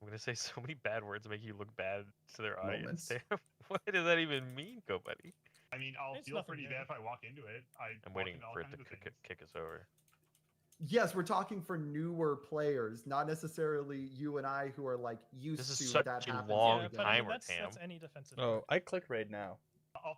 I'm gonna say so many bad words, make you look bad to their audience. Moments. Damn. What does that even mean, Go Buddy? I mean, I'll It's feel nothing pretty new. bad if I walk into it. I'm walk waiting into all for it to kinds of things. kick us over. Yes, we're talking for newer players, not necessarily you and I who are like used This is to such that a happens. long Yeah, but I mean, timer, that's Tam. any defensive. Oh, I clicked right now. I'll